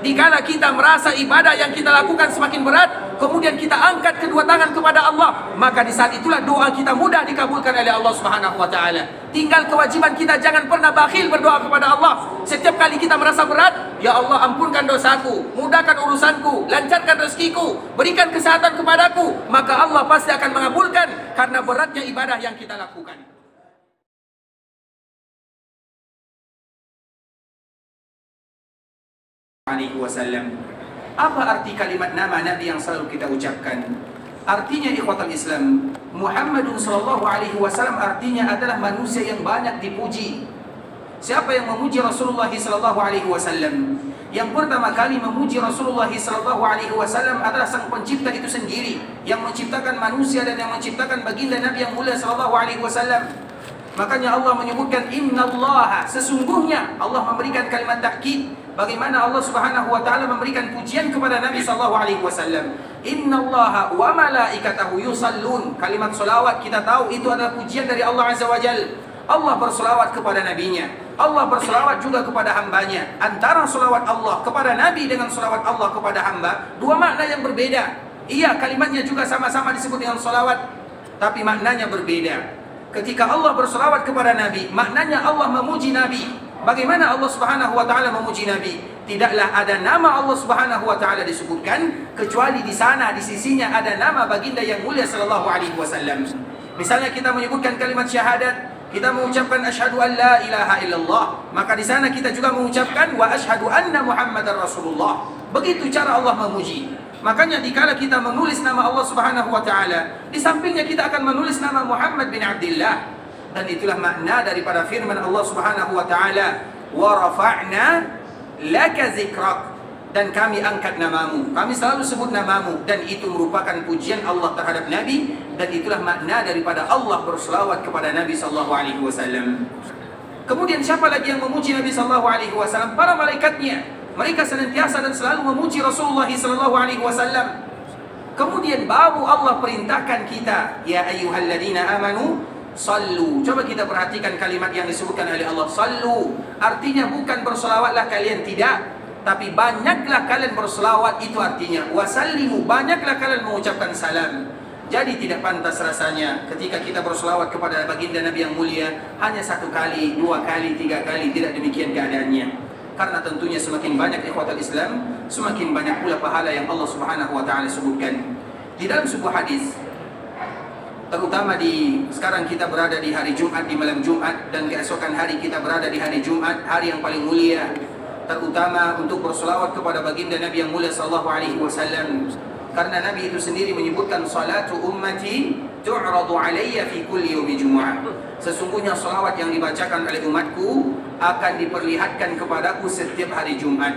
Dikala kita merasa ibadah yang kita lakukan semakin berat, kemudian kita angkat kedua tangan kepada Allah, maka di saat itulah doa kita mudah dikabulkan oleh Allah Subhanahu wa taala. Tinggal kewajiban kita jangan pernah bakhil berdoa kepada Allah. Setiap kali kita merasa berat, ya Allah ampunkan dosaku, mudahkan urusanku, lancarkan rezekiku, berikan kesehatan kepadaku, maka Allah pasti akan mengabulkan karena beratnya ibadah yang kita lakukan. Alaihi wasallam. Apa arti kalimat nama Nabi yang selalu kita ucapkan? Artinya ikhwatal Islam, Muhammadun sallallahu alaihi wasallam artinya adalah manusia yang banyak dipuji. Siapa yang memuji Rasulullah sallallahu alaihi wasallam? Yang pertama kali memuji Rasulullah sallallahu alaihi wasallam adalah sang pencipta itu sendiri, yang menciptakan manusia dan yang menciptakan baginda Nabi yang mulia sallallahu alaihi wasallam. Makanya Allah menyebutkan innallaha, sesungguhnya Allah memberikan kalimat takkid. Bagaimana Allah Subhanahu wa taala memberikan pujian kepada Nabi sallallahu alaihi wasallam. Innallaha wa malaikatahu yusallun. Kalimat selawat kita tahu itu adalah pujian dari Allah Azza wa Jalla. Allah berselawat kepada nabinya, Allah berselawat juga kepada hambanya. Antara selawat Allah kepada Nabi dengan selawat Allah kepada hamba, dua makna yang berbeda. Iya, kalimatnya juga sama-sama disebut dengan selawat, tapi maknanya berbeda. Ketika Allah berselawat kepada Nabi, maknanya Allah memuji Nabi. Bagaimana Allah Subhanahu wa taala memuji Nabi? Tidaklah ada nama Allah Subhanahu wa taala disebutkan kecuali di sana di sisinya ada nama baginda yang mulia sallallahu alaihi wasallam. Misalnya kita menyebutkan kalimat syahadat, kita mengucapkan asyhadu an la ilaha illallah, maka di sana kita juga mengucapkan wa asyhadu anna Muhammadar Rasulullah. Begitu cara Allah memuji. Makanya dikala kita menulis nama Allah Subhanahu wa taala, di sampingnya kita akan menulis nama Muhammad bin Abdullah. Dan itulah makna daripada firman Allah Subhanahu wa taala, wa rafa'na laka zikrak, dan kami angkat namamu. Kami selalu sebut namamu, dan itu merupakan pujian Allah terhadap Nabi, dan itulah makna daripada Allah berselawat kepada Nabi sallallahu alaihi wasallam. Kemudian siapa lagi yang memuji Nabi sallallahu alaihi wasallam? Para malaikatnya. Mereka senantiasa dan selalu memuji Rasulullah sallallahu alaihi wasallam. Kemudian baru Allah perintahkan kita, ya ayyuhalladzina amanu sallu. Coba kita perhatikan kalimat yang disebutkan oleh Allah, sallu. Artinya bukan berselawatlah kalian, tidak, tapi banyaklah kalian berselawat. Itu artinya wasallimu, banyaklah kalian mengucapkan salam. Jadi tidak pantas rasanya ketika kita berselawat kepada baginda Nabi yang mulia hanya satu kali, dua kali, tiga kali. Tidak demikian keadaannya. Karena tentunya semakin banyak ikhwatul Islam, semakin banyak pula pahala yang Allah Subhanahu wa taala sebutkan. Di dalam sebuah hadis, terutama di sekarang kita berada di hari Jumat, di malam Jumat, dan keesokan hari kita berada di hari Jumat, hari yang paling mulia, terutama untuk berselawat kepada baginda Nabi yang mulia sallallahu alaihi wasallam. Karena Nabi itu sendiri menyebutkan salatu ummati tu'radu alayya fi kulli yaumi jumu'ah. Sesungguhnya salawat yang dibacakan oleh umatku akan diperlihatkan kepadaku setiap hari Jumat.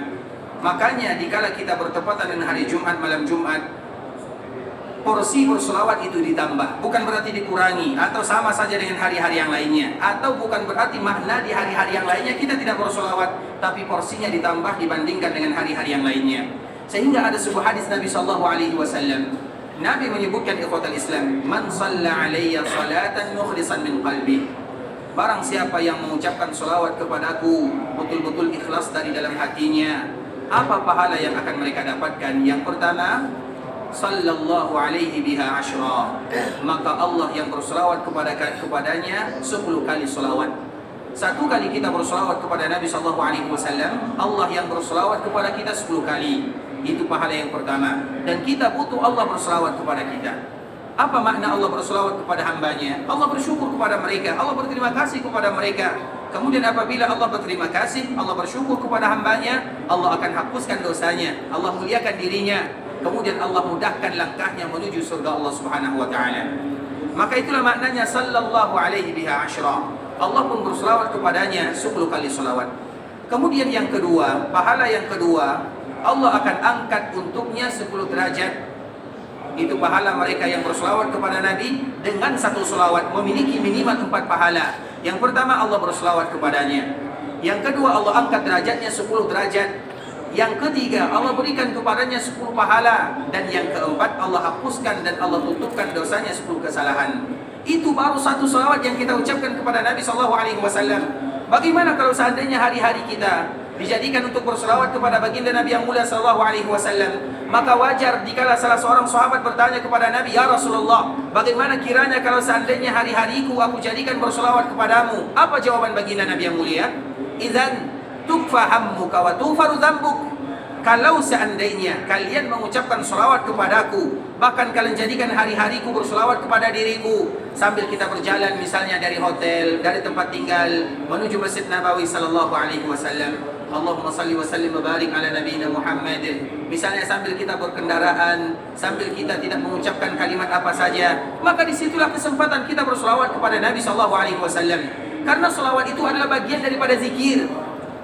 Makanya dikala kita bertepatan dengan hari Jumat, malam Jumat, porsi berselawat itu ditambah, bukan berarti dikurangi atau sama saja dengan hari-hari yang lainnya, atau bukan berarti makna di hari-hari yang lainnya kita tidak berselawat, tapi porsinya ditambah dibandingkan dengan hari-hari yang lainnya. Sehingga ada sebuah hadis Nabi sallallahu alaihi wasallam, Nabi menyebutkan ikhwatal Islam, man shalla alayya salatan mukhlishan min qalbi. Barang siapa yang mengucapkan selawat kepadaku betul-betul ikhlas dari dalam hatinya, apa pahala yang akan mereka dapatkan? Yang pertama, sallallahu alaihi biha asyra, maka Allah yang berselawat kepadanya 10 kali selawat. Satu kali kita berselawat kepada Nabi sallallahu alaihi wasallam, Allah yang berselawat kepada kita 10 kali. Itu pahala yang pertama. Dan kita butuh Allah berselawat kepada kita. Apa makna Allah berselawat kepada hambanya? Allah bersyukur kepada mereka, Allah berterima kasih kepada mereka. Kemudian apabila Allah berterima kasih, Allah bersyukur kepada hambanya, Allah akan hapuskan dosanya, Allah muliakan dirinya. Kemudian Allah mudahkan langkahnya menuju surga Allah Subhanahu wa taala. Maka itulah maknanya sallallahu alaihi biha asyra. Allah pun berselawat kepadanya 10 kali selawat. Kemudian yang kedua, pahala yang kedua, Allah akan angkat untuknya 10 derajat. Itu pahala mereka yang berselawat kepada Nabi dengan satu selawat memiliki minimal 4 pahala. Yang pertama, Allah berselawat kepadanya. Yang kedua, Allah angkat derajatnya 10 derajat. Yang ketiga, Allah berikan kepadanya 10 pahala. Dan yang keempat, Allah hapuskan dan Allah tutupkan dosanya 10 kesalahan. Itu baru satu selawat yang kita ucapkan kepada Nabi SAW. Bagaimana kalau seandainya hari-hari kita dijadikan untuk berselawat kepada baginda Nabi yang mulia sallallahu alaihi wasallam, maka wajar dikala salah seorang sahabat bertanya kepada Nabi, "Ya Rasulullah, bagaimana kiranya kalau seandainya hari-hariku aku jadikan berselawat kepadamu?" Apa jawaban baginda Nabi yang mulia? "Idzan tukfa hammuka wa tufaru dzambuk." Kalau seandainya kalian mengucapkan selawat kepadaku, bahkan kalian jadikan hari-hariku berselawat kepada diriku, sambil kita berjalan misalnya dari hotel, dari tempat tinggal menuju Masjid Nabawi sallallahu alaihi wasallam, Allahumma salli wa sallim wa barik ala nabiyina Muhammad. Misalnya sambil kita berkendaraan, sambil kita tidak mengucapkan kalimat apa saja, maka disitulah kesempatan kita berselawat kepada Nabi sallallahu alaihi wasallam. Karena selawat itu adalah bagian daripada zikir.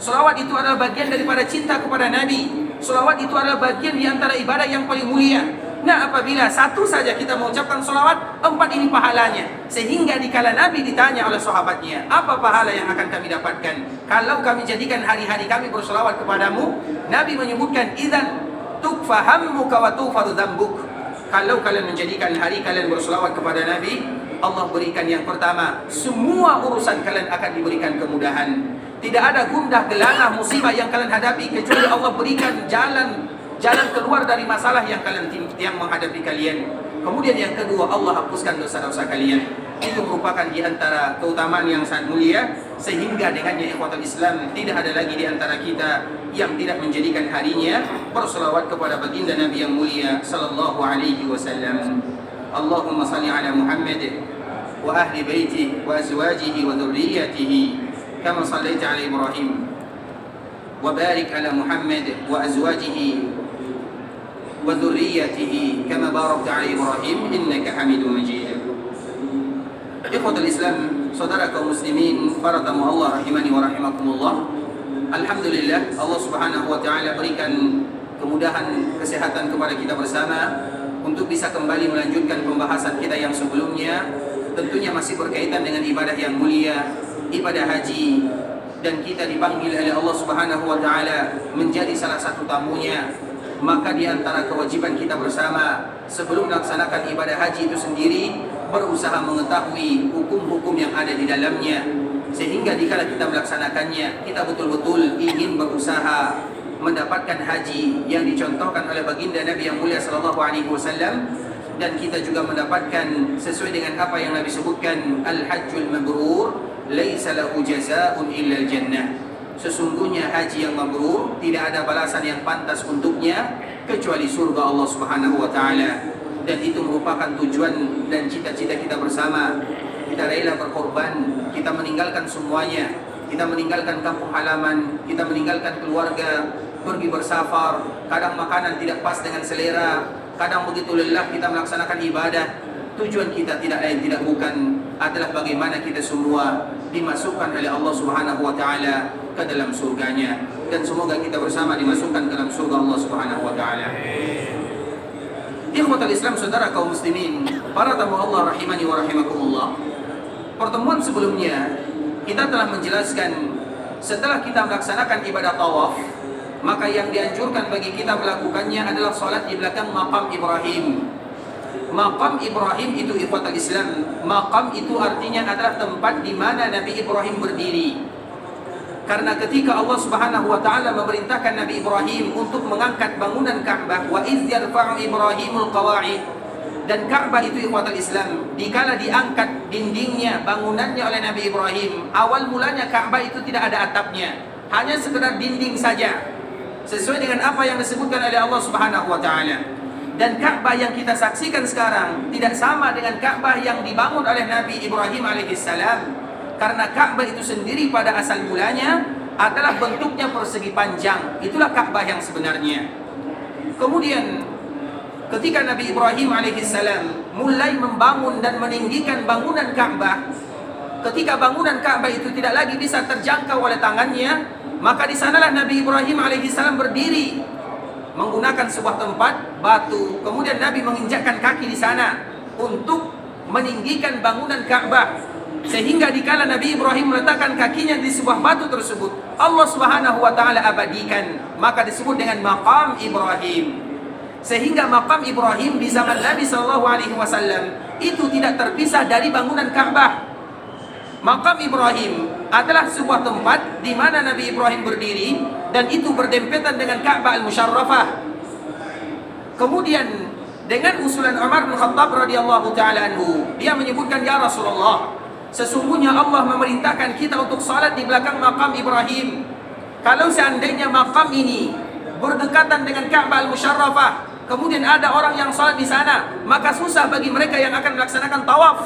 Selawat itu adalah bagian daripada cinta kepada Nabi. Selawat itu adalah bagian di antara ibadah yang paling mulia. Nah, apabila satu saja kita mengucapkan selawat, 4 ini pahalanya. Sehingga dikala Nabi ditanya oleh sahabatnya, apa pahala yang akan kami dapatkan kalau kami jadikan hari-hari kami berselawat kepadamu? Nabi menyebutkan, idzan tukfa hammuka wa tufaru dzambuk. Kalau kalian menjadikan hari kalian berselawat kepada Nabi, Allah berikan yang pertama, semua urusan kalian akan diberikan kemudahan. Tidak ada gundah gelana musibah yang kalian hadapi kecuali Allah berikan jalan keluar dari masalah yang menghadapi kalian. Kemudian yang kedua, Allah hapuskan dosa-dosa kalian. Itu merupakan di antara keutamaan yang sangat mulia, sehingga dengannya ikhwatul Islam tidak ada lagi di antara kita yang tidak menjadikan harinya berselawat kepada baginda Nabi yang mulia sallallahu alaihi wasallam. Allahumma salli ala Muhammad wa ahli baitihi wa azwajihi wa dhurriyyatihi kama sallaita ala Ibrahim wa barik ala Muhammad wa azwajihi wa dhurriyyatihi kama barakta ala Ibrahim innaka Hamidum Majid. Ikhwatul Islam, saudara kaum muslimin, para tamu Allah rahimani wa rahimakumullah. Alhamdulillah, Allah Subhanahu wa taala berikan kemudahan kesehatan kepada kita bersama untuk bisa kembali melanjutkan pembahasan kita yang sebelumnya. Tentunya masih berkaitan dengan ibadah yang mulia, ibadah haji, dan kita dipanggil oleh Allah Subhanahu wa taala menjadi salah satu tamunya. Maka di antara kewajiban kita bersama sebelum melaksanakan ibadah haji itu sendiri, berusaha mengetahui hukum-hukum yang ada di dalamnya, sehingga dikala kita melaksanakannya, kita betul-betul ingin berusaha mendapatkan haji yang dicontohkan oleh baginda Nabi yang mulia sallallahu alaihi wasallam. Dan kita juga mendapatkan sesuai dengan apa yang Nabi sebutkan, al-hajjul mabrur laisa lahu jazaa'un illa al-jannah. Sesungguhnya haji yang mabrur tidak ada balasan yang pantas untuknya kecuali surga Allah Subhanahu wa taala. Dan itu merupakan tujuan dan cita-cita kita bersama. Kita rela berkorban, kita meninggalkan semuanya, kita meninggalkan kampung halaman, kita meninggalkan keluarga, pergi bersafar. Kadang makanan tidak pas dengan selera, kadang begitu lelah kita melaksanakan ibadah. Tujuan kita tidak lain tidak bukan adalah bagaimana kita semua dimasukkan oleh Allah Subhanahu wa taala ke dalam surganya. Dan semoga kita bersama dimasukkan ke dalam surga Allah Subhanahu wa taala. Ikhwatul Islam, saudara kaum muslimin, para tamu Allah rahimani wa rahimakumullah. Pertemuan sebelumnya kita telah menjelaskan, setelah kita melaksanakan ibadah tawaf, maka yang dianjurkan bagi kita melakukannya adalah salat di belakang maqam Ibrahim. Maqam Ibrahim itu ikhwatul Islam, maqam itu artinya adalah tempat di mana Nabi Ibrahim berdiri. Karena ketika Allah Subhanahu wa taala memerintahkan Nabi Ibrahim untuk mengangkat bangunan Ka'bah, wa idz yarfa'u Ibrahimul qawa'id, dan Ka'bah itu ikhwatul Islam, dikala diangkat dindingnya, bangunannya oleh Nabi Ibrahim, awal mulanya Ka'bah itu tidak ada atapnya, hanya sekedar dinding saja, sesuai dengan apa yang disebutkan oleh Allah Subhanahu wa taala. Dan Ka'bah yang kita saksikan sekarang tidak sama dengan Ka'bah yang dibangun oleh Nabi Ibrahim alaihissalam. Karena Ka'bah itu sendiri pada asal mulanya adalah bentuknya persegi panjang. Itulah Ka'bah yang sebenarnya. Kemudian ketika Nabi Ibrahim alaihissalam mulai membangun dan meninggikan bangunan Ka'bah, ketika bangunan Ka'bah itu tidak lagi bisa terjangkau oleh tangannya, maka di sanalah Nabi Ibrahim alaihissalam berdiri menggunakan sebuah tempat batu. Kemudian Nabi menginjakkan kaki di sana untuk meninggikan bangunan Ka'bah. Sehingga dikala Nabi Ibrahim meletakkan kakinya di sebuah batu tersebut, Allah Subhanahu wa taala abadikan, maka disebut dengan maqam Ibrahim. Sehingga maqam Ibrahim di zaman Nabi sallallahu alaihi wasallam itu tidak terpisah dari bangunan Ka'bah. Maqam Ibrahim adalah sebuah tempat di mana Nabi Ibrahim berdiri, dan itu berdempetan dengan Ka'bah Al-Musharrafah. Kemudian dengan usulan Umar bin Khattab radhiyallahu taala anhu, dia menyebutkan, ya Rasulullah, sesungguhnya Allah memerintahkan kita untuk salat di belakang makam Ibrahim. Kalau seandainya makam ini berdekatan dengan Ka'bah Al-Musharrafah, kemudian ada orang yang salat di sana, maka susah bagi mereka yang akan melaksanakan tawaf.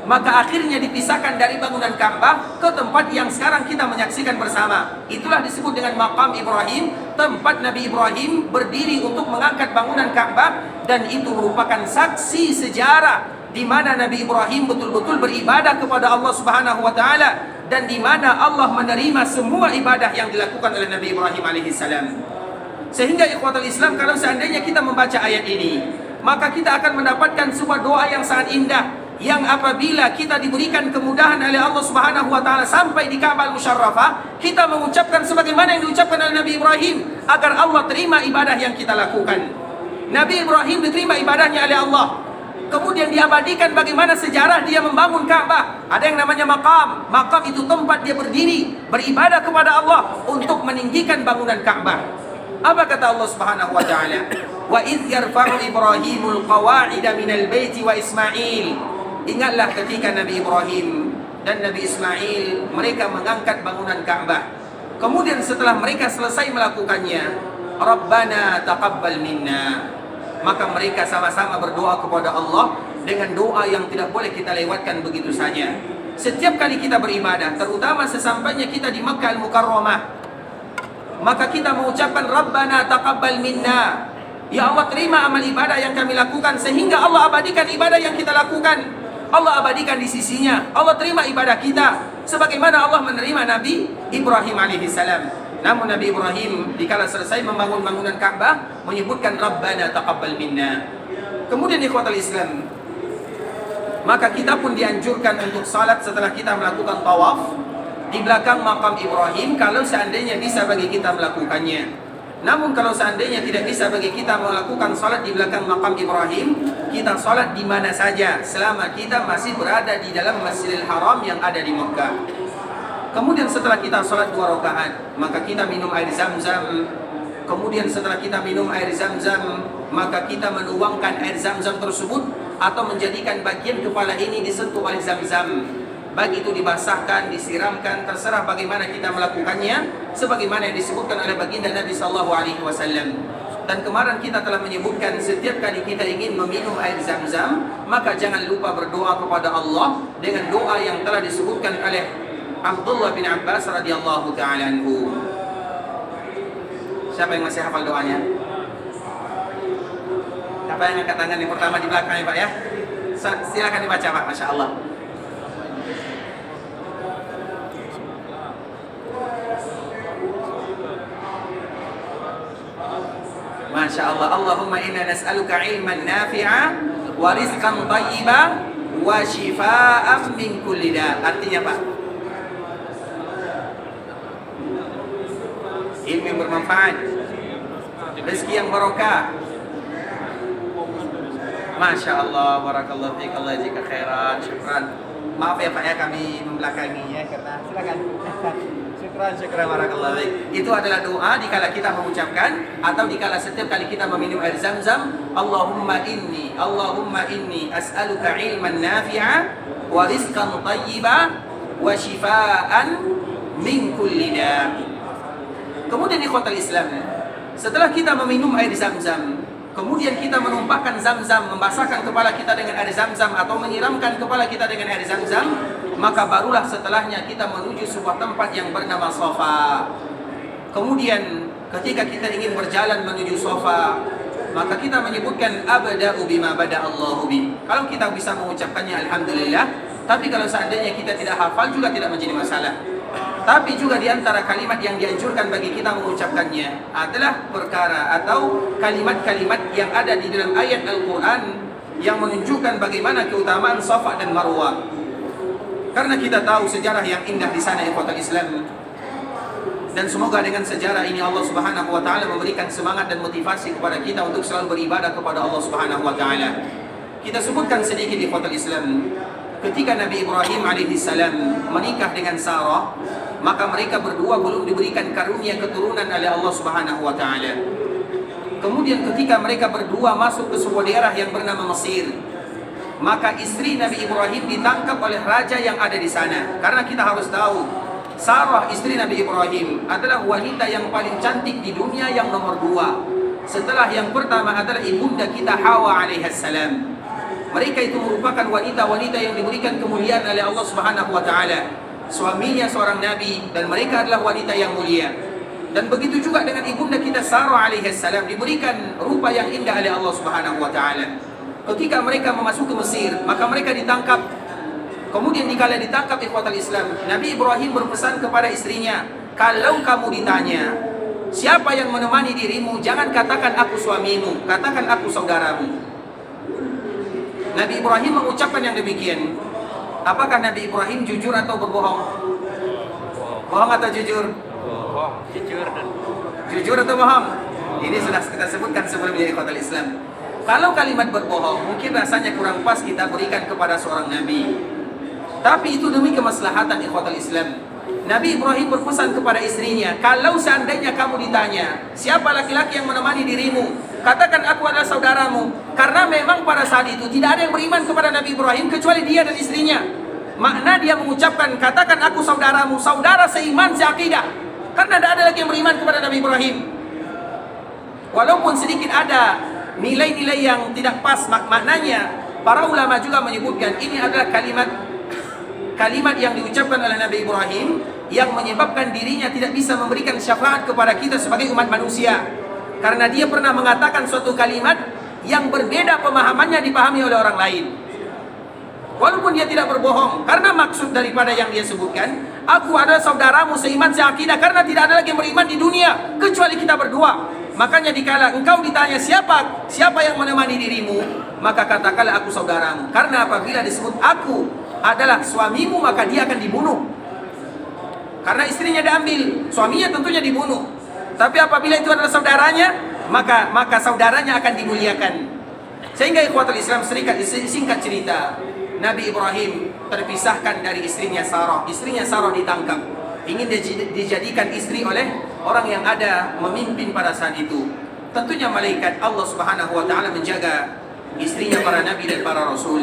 Maka akhirnya dipisahkan dari bangunan Ka'bah ke tempat yang sekarang kita menyaksikan bersama. Itulah disebut dengan makam Ibrahim, tempat Nabi Ibrahim berdiri untuk mengangkat bangunan Ka'bah, dan itu merupakan saksi sejarah di mana Nabi Ibrahim betul-betul beribadah kepada Allah Subhanahu wa taala, dan di mana Allah menerima semua ibadah yang dilakukan oleh Nabi Ibrahim alaihissalam. Sehingga ikhwatul Islam, kalau seandainya kita membaca ayat ini, maka kita akan mendapatkan sebuah doa yang sangat indah, yang apabila kita diberikan kemudahan oleh Allah Subhanahu wa taala sampai di Ka'bah Al-Musharrafah, kita mengucapkan sebagaimana yang diucapkan oleh Nabi Ibrahim, agar Allah terima ibadah yang kita lakukan. Nabi Ibrahim diterima ibadahnya oleh Allah. Kemudian diabadikan bagaimana sejarah dia membangun Ka'bah. Ada yang namanya makam. Makam itu tempat dia berdiri, beribadah kepada Allah untuk meninggikan bangunan Ka'bah. Apa kata Allah Subhanahu wa taala? Wa idz yarfa'u Ibrahimul qawa'ida minal baiti wa Ismail. Ingatlah ketika Nabi Ibrahim dan Nabi Ismail mereka mengangkat bangunan Ka'bah. Kemudian setelah mereka selesai melakukannya, Rabbana taqabbal minna. Maka mereka sama-sama berdoa kepada Allah dengan doa yang tidak boleh kita lewatkan begitu saja. Setiap kali kita beribadah, terutama sesampainya kita di Makkah Al-Mukarramah, maka kita mengucapkan Rabbana taqabbal minna. Ya Allah, terima amal ibadah yang kami lakukan, sehingga Allah abadikan ibadah yang kita lakukan. Allah abadikan di sisinya. Allah terima ibadah kita sebagaimana Allah menerima Nabi Ibrahim alaihissalam. Namun Nabi Ibrahim dikala selesai membangun bangunan Ka'bah menyebutkan Rabbana taqabbal minna. Kemudian ikhwatul Islam, maka kita pun dianjurkan untuk salat setelah kita melakukan tawaf di belakang makam Ibrahim, kalau seandainya bisa bagi kita melakukannya. Namun kalau seandainya tidak bisa bagi kita melakukan salat di belakang makam Ibrahim, kita salat di mana saja selama kita masih berada di dalam Masjidil Haram yang ada di Mekah. Kemudian setelah kita salat 2 rakaat, maka kita minum air Zam-Zam. Kemudian setelah kita minum air Zam-Zam, maka kita menuangkan air Zam-Zam tersebut atau menjadikan bagian kepala ini disentuh oleh Zam-Zam. Baik itu dibasahkan, disiramkan, terserah bagaimana kita melakukannya, sebagaimana yang disebutkan oleh baginda Nabi SAW. Dan kemarin kita telah menyebutkan, setiap kali kita ingin meminum air Zam-Zam, maka jangan lupa berdoa kepada Allah dengan doa yang telah disebutkan oleh Abdullah bin Abbas radhiyallahu ta'ala anhu. Siapa yang masih hafal doanya? Siapa yang angkat tangan yang pertama di belakang ya Pak ya? Silakan dibaca Pak, Masya Allah. Masya Allah. Allahumma inna nas'aluka ilman nafi'a wa rizqan thayyiba wa shifaan min kulli da'. Artinya Pak, ilmu yang bermanfaat, rezeki yang barokah. Masya Allah, barakallahu fiik, Allah jika khairan, syukran. Maaf ya Pak ya, kami membelakanginya karena silakan. Syukran, barakallahu fiik. Itu adalah doa dikala kita mengucapkan atau dikala setiap kali kita meminum air Zam-Zam. Allahumma inni as'aluka ilman nafi'a wa rizqan thayyiba wa shifaan min kulli da'. Kemudian ikhwatul Islam, setelah kita meminum air Zam-Zam, kemudian kita menumpahkan Zam-Zam, membasahkan kepala kita dengan air Zam-Zam atau menyiramkan kepala kita dengan air Zam-Zam, maka barulah setelahnya kita menuju sebuah tempat yang bernama Safa. Kemudian ketika kita ingin berjalan menuju Safa, maka kita menyebutkan abda'u bima bada Allahu bi. Kalau kita bisa mengucapkannya alhamdulillah, tapi kalau seandainya kita tidak hafal juga tidak menjadi masalah. Tapi juga di antara kalimat yang dianjurkan bagi kita mengucapkannya adalah perkara atau kalimat-kalimat yang ada di dalam ayat Al-Quran yang menunjukkan bagaimana keutamaan Safa dan Marwah. Karena kita tahu sejarah yang indah di sana ikhwatul Islam. Dan semoga dengan sejarah ini Allah Subhanahu wa taala memberikan semangat dan motivasi kepada kita untuk selalu beribadah kepada Allah Subhanahu wa taala. Kita sebutkan sedikit ikhwatul Islam. ketika Nabi Ibrahim alaihissalam menikah dengan Sarah, maka mereka berdua belum diberikan karunia keturunan oleh Allah Subhanahu wa taala. Kemudian ketika mereka berdua masuk ke sebuah daerah yang bernama Mesir, maka istri Nabi Ibrahim ditangkap oleh raja yang ada di sana. Karena kita harus tahu, Sarah istri Nabi Ibrahim adalah wanita yang paling cantik di dunia, yang nomor 2. Setelah yang pertama adalah ibunda kita Hawa alaihissalam. Mereka itu merupakan wanita-wanita yang diberikan kemuliaan oleh Allah Subhanahu wa taala. Suaminya seorang nabi dan mereka adalah wanita yang mulia. Dan begitu juga dengan ibunda kita Sarah alaihissalam, diberikan rupa yang indah oleh Allah Subhanahu wa taala. Ketika mereka memasuki Mesir, maka mereka ditangkap. Kemudian dikala ditangkap ikhwatal Islam, Nabi Ibrahim berpesan kepada istrinya, kalau kamu ditanya siapa yang menemani dirimu, jangan katakan aku suamimu, katakan aku saudaramu. Nabi Ibrahim mengucapkan yang demikian. Apakah Nabi Ibrahim jujur atau berbohong? Bohong atau jujur? Jujur atau bohong? Ini sudah kita sebutkan sebelumnya ikhwatal Islam. Kalau kalimat berbohong mungkin rasanya kurang pas kita berikan kepada seorang nabi. Tapi itu demi kemaslahatan ikhwatal Islam. Nabi Ibrahim berpesan kepada istrinya, kalau seandainya kamu ditanya siapa laki-laki yang menemani dirimu, katakan aku adalah saudaramu. Karena memang pada saat itu tidak ada yang beriman kepada Nabi Ibrahim kecuali dia dan istrinya. Makna dia mengucapkan katakan aku saudaramu, saudara seiman seakidah. Karena tidak ada lagi yang beriman kepada Nabi Ibrahim. Walaupun sedikit ada nilai-nilai yang tidak pas maknanya, para ulama juga menyebutkan ini adalah kalimat yang diucapkan oleh Nabi Ibrahim yang menyebabkan dirinya tidak bisa memberikan syafaat kepada kita sebagai umat manusia. Karena dia pernah mengatakan suatu kalimat yang berbeda pemahamannya dipahami oleh orang lain. Walaupun dia tidak berbohong, karena maksud daripada yang dia sebutkan, aku adalah saudaramu seiman seakidah, karena tidak ada lagi yang beriman di dunia kecuali kita berdua. Makanya dikala engkau ditanya siapa yang menemani dirimu, maka katakanlah aku saudaramu. Karena apabila disebut aku adalah suamimu, maka dia akan dibunuh. Karena istrinya diambil, suaminya tentunya dibunuh. Tapi apabila itu adalah saudaranya, maka saudaranya akan dimuliakan. Sehingga ikhwatul Islam, singkat cerita, Nabi Ibrahim terpisahkan dari istrinya Sarah. Istrinya Sarah ditangkap, ingin dijadikan istri oleh orang yang ada memimpin pada saat itu. Tentunya malaikat Allah Subhanahu wa taala menjaga istrinya para nabi dan para rasul.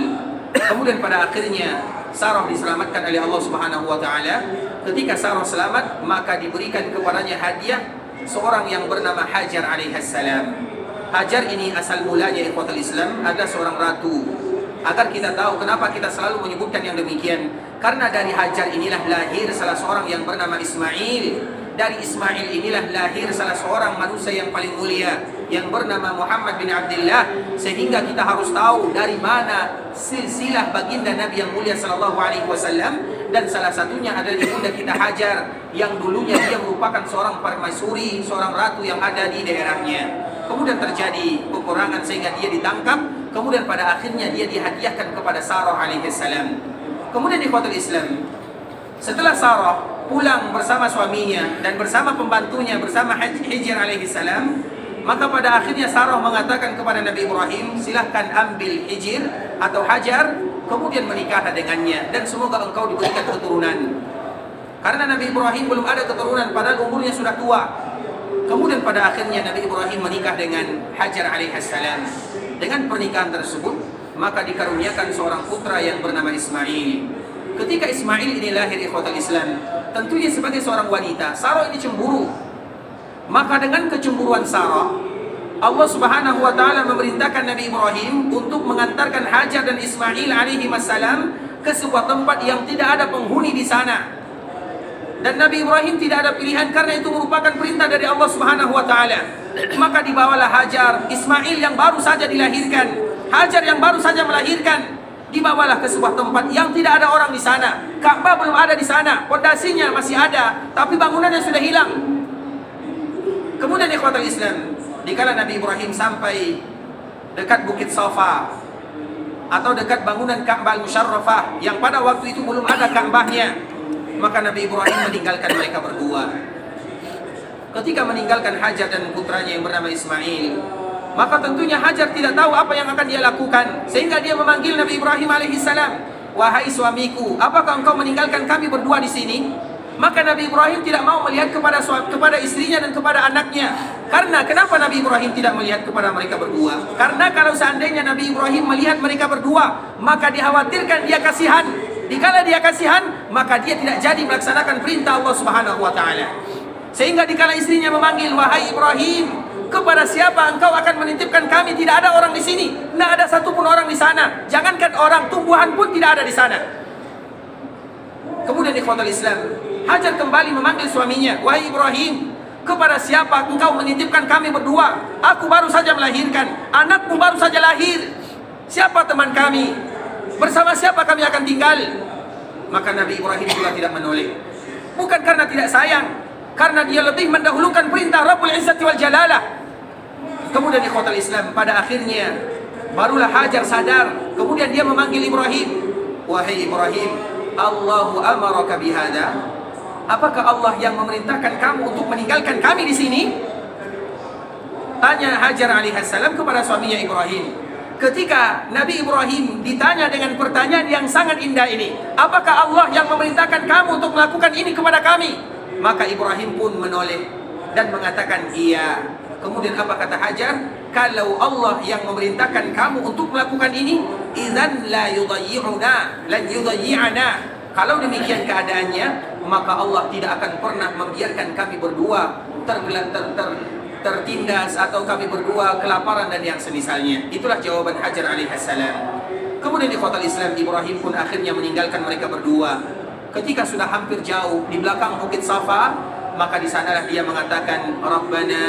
Kemudian pada akhirnya Sarah diselamatkan oleh Allah Subhanahu wa taala. Ketika Sarah selamat, maka diberikan kepadanya hadiah seorang yang bernama Hajar alaihissalam. Hajar ini asal mulanya ikhwatul Islam adalah seorang ratu. Agar kita tahu kenapa kita selalu menyebutkan yang demikian, karena dari Hajar inilah lahir salah seorang yang bernama Ismail. Dari Ismail inilah lahir salah seorang manusia yang paling mulia yang bernama Muhammad bin Abdullah. Sehingga kita harus tahu dari mana silsilah baginda Nabi yang mulia sallallahu alaihi wasallam, dan salah satunya adalah ibunda kita Hajar yang dulunya dia merupakan seorang permaisuri, seorang ratu yang ada di daerahnya. Kemudian terjadi peperangan sehingga dia ditangkap. Kemudian pada akhirnya dia dihadiahkan kepada Sarah alaihissalam. Kemudian ikhwatul Islam, setelah Sarah pulang bersama suaminya dan bersama pembantunya, bersama Hajar alaihissalam, maka pada akhirnya Sarah mengatakan kepada Nabi Ibrahim, silahkan ambil Hijir atau Hajar, kemudian menikah dengannya, dan semoga engkau diberikan keturunan. Karena Nabi Ibrahim belum ada keturunan, padahal umurnya sudah tua. Kemudian pada akhirnya Nabi Ibrahim menikah dengan Hajar alaihissalam. Dengan pernikahan tersebut, maka dikaruniakan seorang putra yang bernama Ismail. Ketika Ismail ini lahir ikhwatul Islam, tentunya sebagai seorang wanita, Sarah ini cemburu. Maka dengan kecemburuan Sarah, Allah Subhanahu wa taala memerintahkan Nabi Ibrahim untuk mengantarkan Hajar dan Ismail alaihi wassalam ke sebuah tempat yang tidak ada penghuni di sana. Dan Nabi Ibrahim tidak ada pilihan karena itu merupakan perintah dari Allah Subhanahu wa taala. Maka dibawalah Hajar, Ismail yang baru saja dilahirkan, Hajar yang baru saja melahirkan, dibawalah ke sebuah tempat yang tidak ada orang di sana. Ka'bah belum ada di sana, pondasinya masih ada, tapi bangunannya sudah hilang. Kemudian ikhwatul Islam, dikala Nabi Ibrahim sampai dekat Bukit Safa atau dekat bangunan Ka'bah Al-Musyarrafah yang pada waktu itu belum ada Ka'bahnya, maka Nabi Ibrahim meninggalkan mereka berdua. Ketika meninggalkan Hajar dan putranya yang bernama Ismail, maka tentunya Hajar tidak tahu apa yang akan dia lakukan, sehingga dia memanggil Nabi Ibrahim alaihissalam, wahai suamiku, apakah engkau meninggalkan kami berdua di sini? Maka Nabi Ibrahim tidak mau melihat kepada istrinya dan kepada anaknya. Karena kenapa Nabi Ibrahim tidak melihat kepada mereka berdua? Karena kalau seandainya Nabi Ibrahim melihat mereka berdua, maka dikhawatirkan dia kasihan. Dikala dia kasihan, maka dia tidak jadi melaksanakan perintah Allah Subhanahu wa taala. Sehingga dikala istrinya memanggil, wahai Ibrahim, kepada siapa engkau akan menitipkan kami? Tidak ada orang di sini, tidak ada satupun orang di sana. Jangankan orang, tumbuhan pun tidak ada di sana. Kemudian ikhwatul Islam, Hajar kembali memanggil suaminya, wahai Ibrahim, kepada siapa engkau menitipkan kami berdua? Aku baru saja melahirkan, anakmu baru saja lahir. Siapa teman kami? Bersama siapa kami akan tinggal? Maka Nabi Ibrahim juga tidak menoleh. Bukan karena tidak sayang, karena dia lebih mendahulukan perintah Rabbul Izzati wal Jalalah. Kemudian ikhwatul Islam, pada akhirnya barulah Hajar sadar. Kemudian dia memanggil Ibrahim, wahai Ibrahim, Allahu amaraka bihada? Apakah Allah yang memerintahkan kamu untuk meninggalkan kami di sini? Tanya Hajar alaihissalam kepada suaminya Ibrahim. Ketika Nabi Ibrahim ditanya dengan pertanyaan yang sangat indah ini, apakah Allah yang memerintahkan kamu untuk melakukan ini kepada kami? Maka Ibrahim pun menoleh dan mengatakan iya. Kemudian apa kata Hajar? Kalau Allah yang memerintahkan kamu untuk melakukan ini, idzan la yudayyi'una, lan yudayyi'ana. Kalau demikian keadaannya, maka Allah tidak akan pernah membiarkan kami berdua tertindas atau kami berdua kelaparan dan yang semisalnya. Itulah jawaban Hajar alaihissalam. Kemudian di ikhwatul Islam, Ibrahim pun akhirnya meninggalkan mereka berdua. Ketika sudah hampir jauh di belakang Bukit Safa, maka di sanalah dia mengatakan, Rabbana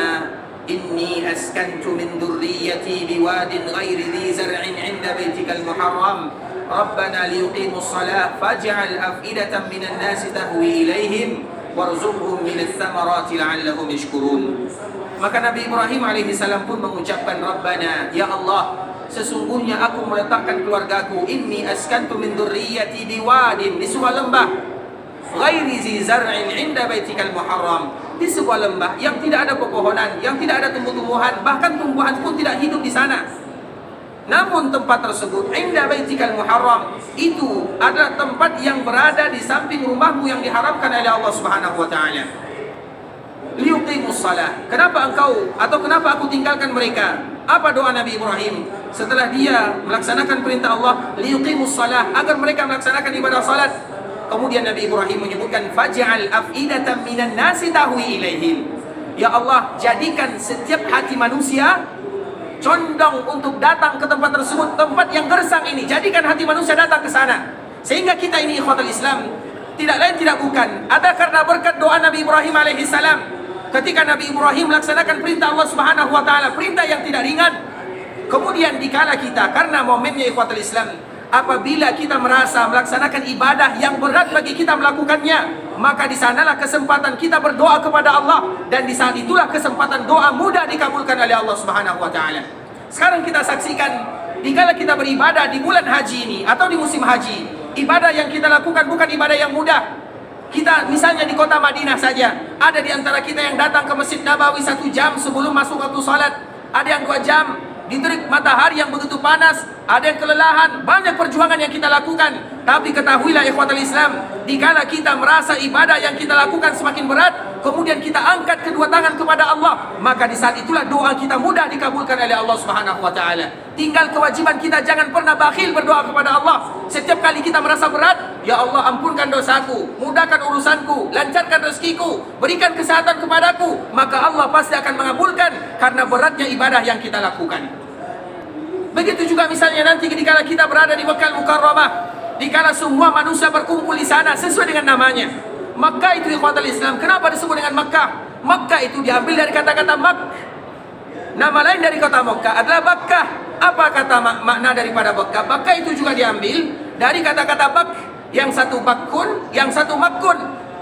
inni askantu min dzurriyyati biwadin ghairi dzi zar'in 'inda baitikal muharram. Rabbana liyuqimus shalah faj'al af'idatan minan nasi tahwi ilaihim warzuqhum minats thamarati la'allahum yashkurun. Maka Nabi Ibrahim alaihi salam pun mengucapkan, Rabbana, ya Allah, sesungguhnya aku meletakkan keluargaku, inni askantu min dzurriyyati biwadin, di sebuah lembah, ghairi zi zar'in 'inda baitikal muharram, di sebuah lembah yang tidak ada pepohonan, yang tidak ada tumbuh-tumbuhan, bahkan tumbuhan pun tidak hidup di sana. Namun tempat tersebut, 'inda baitikal muharram, itu adalah tempat yang berada di samping rumahmu yang diharamkan oleh Allah Subhanahu wa taala. Liyuqimus shalah. Kenapa engkau atau kenapa aku tinggalkan mereka? Apa doa Nabi Ibrahim setelah dia melaksanakan perintah Allah, liyuqimus shalah, agar mereka melaksanakan ibadah salat? Kemudian Nabi Ibrahim menyebutkan, faj'al af'idatan minan nasi tahwi ilaihim. Ya Allah, jadikan setiap hati manusia condong untuk datang ke tempat tersebut, tempat yang gersang ini. Jadikan hati manusia datang ke sana. Sehingga kita ini ikhwatul Islam, tidak lain tidak bukan ada karena berkat doa Nabi Ibrahim alaihissalam. Ketika Nabi Ibrahim melaksanakan perintah Allah Subhanahu wa taala, perintah yang tidak ringan. Kemudian dikala kita, karena momennya ikhwatul Islam, apabila kita merasa melaksanakan ibadah yang berat bagi kita melakukannya, maka di sanalah kesempatan kita berdoa kepada Allah, dan di saat itulah kesempatan doa mudah dikabulkan oleh Allah Subhanahu wa taala. Sekarang kita saksikan, dikala kita beribadah di bulan haji ini atau di musim haji, ibadah yang kita lakukan bukan ibadah yang mudah. Kita misalnya di kota Madinah saja, ada di antara kita yang datang ke Masjid Nabawi 1 jam sebelum masuk waktu salat, ada yang 2 jam, diterik matahari yang begitu panas, ada yang kelelahan, banyak perjuangan yang kita lakukan. Tapi ketahuilah ikhwatul Islam, dikala kita merasa ibadah yang kita lakukan semakin berat, kemudian kita angkat kedua tangan kepada Allah, maka di saat itulah doa kita mudah dikabulkan oleh Allah Subhanahu wa taala. Tinggal kewajiban kita jangan pernah bakhil berdoa kepada Allah. Setiap kali kita merasa berat, ya Allah ampunkan dosaku, mudahkan urusanku, lancarkan rezekiku, berikan kesehatan kepadaku, maka Allah pasti akan mengabulkan karena beratnya ibadah yang kita lakukan. Begitu juga misalnya nanti dikala kita berada di Makkah Mukarramah, dikala semua manusia berkumpul di sana sesuai dengan namanya. Makkah itu ikhwatul Islam. Kenapa disebut dengan Makkah? Makkah itu diambil dari kata-kata Mak. Nama lain dari kota Makkah adalah Bakkah. Apa kata makna daripada Bakkah? Bakkah itu juga diambil dari kata-kata Bak, yang satu Bakkun, yang satu Makkun.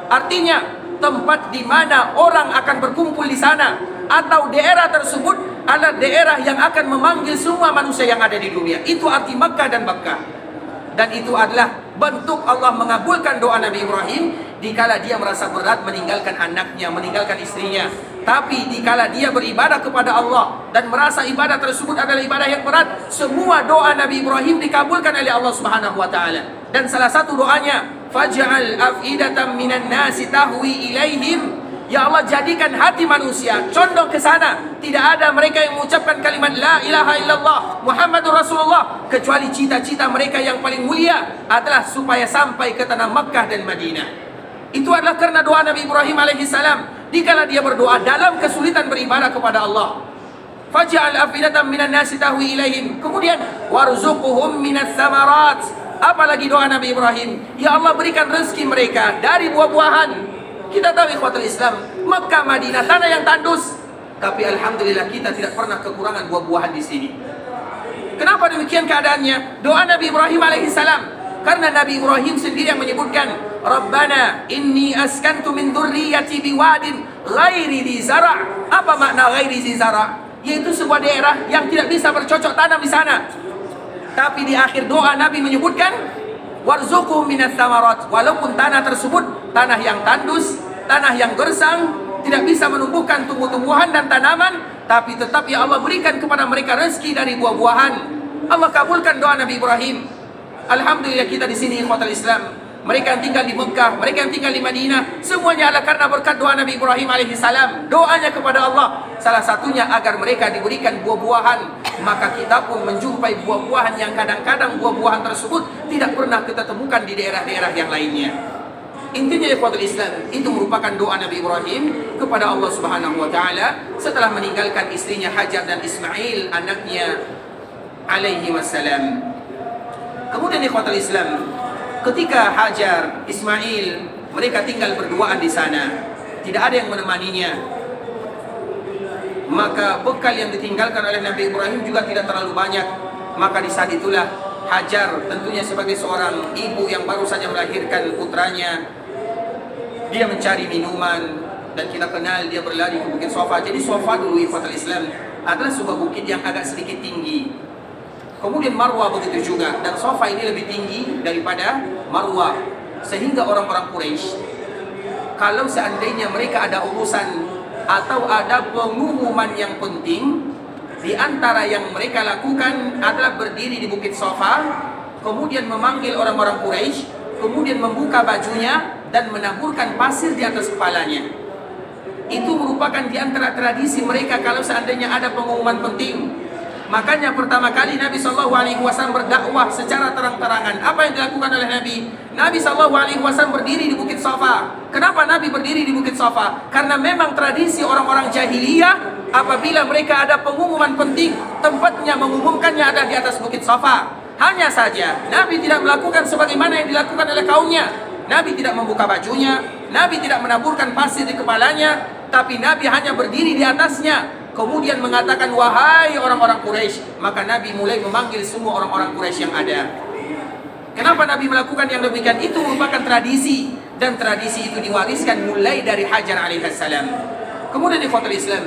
Artinya tempat di mana orang akan berkumpul di sana, atau daerah tersebut adalah daerah yang akan memanggil semua manusia yang ada di dunia. Itu arti Makkah dan Bakkah. Dan itu adalah bentuk Allah mengabulkan doa Nabi Ibrahim dikala dia merasa berat meninggalkan anaknya, meninggalkan istrinya. Tapi dikala dia beribadah kepada Allah dan merasa ibadah tersebut adalah ibadah yang berat, semua doa Nabi Ibrahim dikabulkan oleh Allah Subhanahu wa taala. Dan salah satu doanya, faj'al af'idatan minan nasi tahwi ilaihim. Ya Allah, jadikan hati manusia condong ke sana. Tidak ada mereka yang mengucapkan kalimat la ilaha illallah Muhammadur Rasulullah kecuali cita-cita mereka yang paling mulia adalah supaya sampai ke tanah Makkah dan Madinah. Itu adalah karena doa Nabi Ibrahim alaihissalam. Dikala dia berdoa dalam kesulitan beribadah kepada Allah, faj'al afidatan minan nasi tahwi ilaihim. Kemudian warzuqhum minas samarat. Apalagi doa Nabi Ibrahim, ya Allah berikan rezeki mereka dari buah-buahan. Kita tahu ikhwatul Islam, Makkah Madinah tanah yang tandus, tapi alhamdulillah kita tidak pernah kekurangan buah-buahan di sini. Kenapa demikian keadaannya? Doa Nabi Ibrahim alaihissalam. Karena Nabi Ibrahim sendiri yang menyebutkan, Rabbana inni askantu min dzurriyyati biwadin ghairi dzi zara'. Apa makna ghairi dzi zara'? Yaitu sebuah daerah yang tidak bisa bercocok tanam di sana. Tapi di akhir doa Nabi menyebutkan, warzuqhum minas samarat. Walaupun tanah tersebut tanah yang tandus, tanah yang gersang, tidak bisa menumbuhkan tumbuh-tumbuhan dan tanaman, tapi tetap ya Allah berikan kepada mereka rezeki dari buah-buahan. Allah kabulkan doa Nabi Ibrahim. Alhamdulillah kita di sini ikhwatul Islam, mereka yang tinggal di Mekah, mereka yang tinggal di Madinah, semuanya adalah karena berkat doa Nabi Ibrahim alaihissalam. Doanya kepada Allah, salah satunya agar mereka diberikan buah-buahan. Maka kita pun menjumpai buah-buahan yang kadang-kadang buah-buahan tersebut tidak pernah kita temukan di daerah-daerah yang lainnya. Intinya ikhwatul Islam, itu merupakan doa Nabi Ibrahim kepada Allah Subhanahu wa taala setelah meninggalkan istrinya Hajar dan Ismail anaknya alaihi wassalam. Kemudian ikhwatul Islam, ketika Hajar, Ismail, mereka tinggal berduaan di sana, tidak ada yang menemaninya, maka bekal yang ditinggalkan oleh Nabi Ibrahim juga tidak terlalu banyak. Maka di saat itulah Hajar, tentunya sebagai seorang ibu yang baru saja melahirkan putranya, dia mencari minuman, dan kita kenal dia berlari ke Bukit Sofa. Jadi Sofa dulu ikhwatul Islam adalah sebuah bukit yang agak sedikit tinggi. Kemudian Marwah begitu juga, dan Sofa ini lebih tinggi daripada Marwah, sehingga orang-orang Quraisy kalau seandainya mereka ada urusan atau ada pengumuman yang penting, di antara yang mereka lakukan adalah berdiri di Bukit Sofa, kemudian memanggil orang-orang Quraisy, kemudian membuka bajunya dan menaburkan pasir di atas kepalanya. Itu merupakan di antara tradisi mereka kalau seandainya ada pengumuman penting. Makanya pertama kali Nabi SAW berdakwah secara terang-terangan. Apa yang dilakukan oleh Nabi? Nabi SAW berdiri di Bukit Sofa. Kenapa Nabi berdiri di Bukit Sofa? Karena memang tradisi orang-orang jahiliyah, apabila mereka ada pengumuman penting, tempatnya mengumumkannya ada di atas Bukit Sofa. Hanya saja Nabi tidak melakukan sebagaimana yang dilakukan oleh kaumnya. Nabi tidak membuka bajunya, Nabi tidak menaburkan pasir di kepalanya, tapi Nabi hanya berdiri di atasnya. Kemudian mengatakan, wahai orang-orang Quraisy. Maka Nabi mulai memanggil semua orang-orang Quraisy yang ada. Kenapa Nabi melakukan yang demikian? Itu merupakan tradisi, dan tradisi itu diwariskan mulai dari Hajar alaihissalam. Kemudian ikhwatul Islam,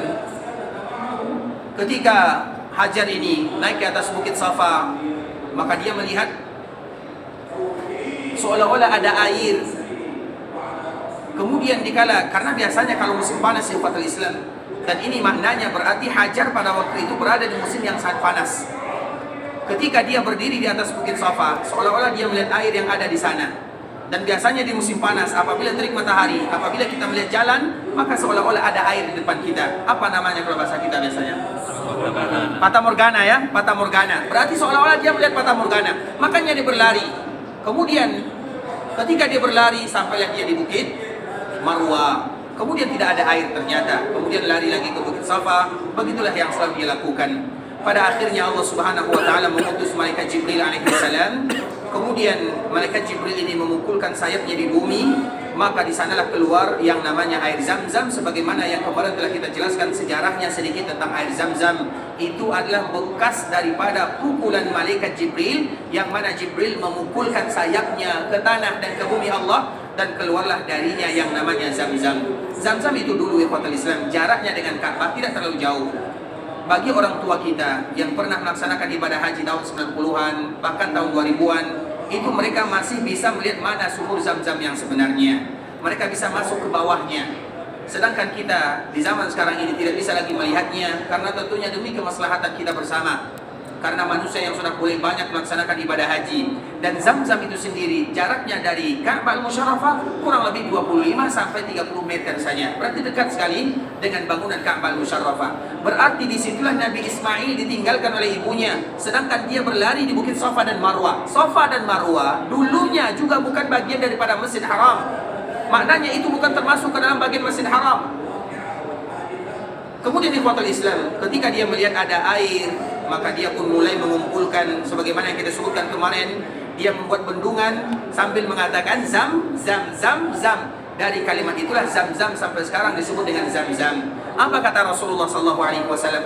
ketika Hajar ini naik ke atas Bukit Safa, maka dia melihat seolah-olah ada air. Kemudian karena biasanya kalau musim panas ikhwatul Islam, dan ini maknanya berarti Hajar pada waktu itu berada di musim yang sangat panas. Ketika dia berdiri di atas Bukit Safa, seolah-olah dia melihat air yang ada di sana. Dan biasanya di musim panas, apabila terik matahari, apabila kita melihat jalan, maka seolah-olah ada air di depan kita. Apa namanya kalau bahasa kita biasanya? Fata Morgana ya, Fata Morgana. Berarti seolah-olah dia melihat Fata Morgana. Makanya dia berlari. Kemudian ketika dia berlari, sampailah dia di Bukit Marwah. Kemudian tidak ada air ternyata. Kemudian lari lagi ke Bukit Safa. Begitulah yang selalu dia lakukan. Pada akhirnya Allah Subhanahu wa taala mengutus malaikat Jibril alaihissalam. Kemudian malaikat Jibril ini memukulkan sayapnya di bumi, maka di sanalah keluar yang namanya air Zam-Zam, sebagaimana yang kemarin telah kita jelaskan sejarahnya sedikit tentang air Zam-Zam. Itu adalah bekas daripada pukulan malaikat Jibril, yang mana Jibril memukulkan sayapnya ke tanah dan ke bumi Allah, dan keluarlah darinya yang namanya Zam-Zam. Zam-Zam itu dulu ikhwatul Islam, jaraknya dengan Ka'bah tidak terlalu jauh. Bagi orang tua kita yang pernah melaksanakan ibadah haji tahun 90-an, bahkan tahun 2000-an, itu mereka masih bisa melihat mana sumur Zam-Zam yang sebenarnya. Mereka bisa masuk ke bawahnya. Sedangkan kita di zaman sekarang ini tidak bisa lagi melihatnya, karena tentunya demi kemaslahatan kita bersama. Karena manusia yang sudah boleh banyak melaksanakan ibadah haji, dan Zamzam itu sendiri jaraknya dari Ka'bah Al-Musyarrafah kurang lebih 25 sampai 30 meter saja. Berarti dekat sekali dengan bangunan Ka'bah Al-Musyarrafah. Berarti disitulah Nabi Ismail ditinggalkan oleh ibunya, sedangkan dia berlari di bukit Safa dan Marwah. Safa dan Marwah dulunya juga bukan bagian daripada Masjid Haram. Maknanya itu bukan termasuk ke dalam bagian Masjid Haram. Kemudian ikhwatul Islam, ketika dia melihat ada air, maka dia pun mulai mengumpulkan, sebagaimana yang kita sebutkan kemarin, dia membuat bendungan sambil mengatakan zam, zam, zam, zam. Dari kalimat itulah Zamzam sampai sekarang disebut dengan Zamzam. Apa kata Rasulullah SAW?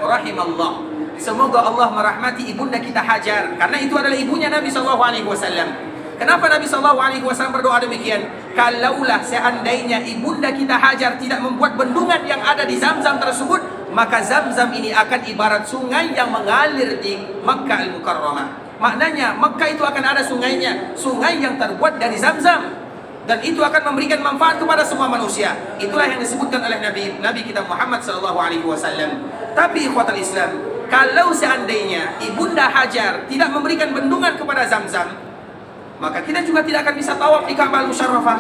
Rahimallah, semoga Allah merahmati ibunda kita Hajar, karena itu adalah ibunya Nabi SAW. Kenapa Nabi SAW berdoa demikian? Kalaulah seandainya ibunda kita Hajar tidak membuat bendungan yang ada di Zamzam tersebut, maka Zamzam ini akan ibarat sungai yang mengalir di Makkah Al-Mukarramah. Maknanya Makkah itu akan ada sungainya, sungai yang terbuat dari Zamzam, dan itu akan memberikan manfaat kepada semua manusia. Itulah yang disebutkan oleh Nabi kita Muhammad SAW. Tapi ikhwatul Islam, kalau seandainya ibunda Hajar tidak memberikan bendungan kepada Zamzam, maka kita juga tidak akan bisa tawaf di Ka'bah Al-Musyarrafah.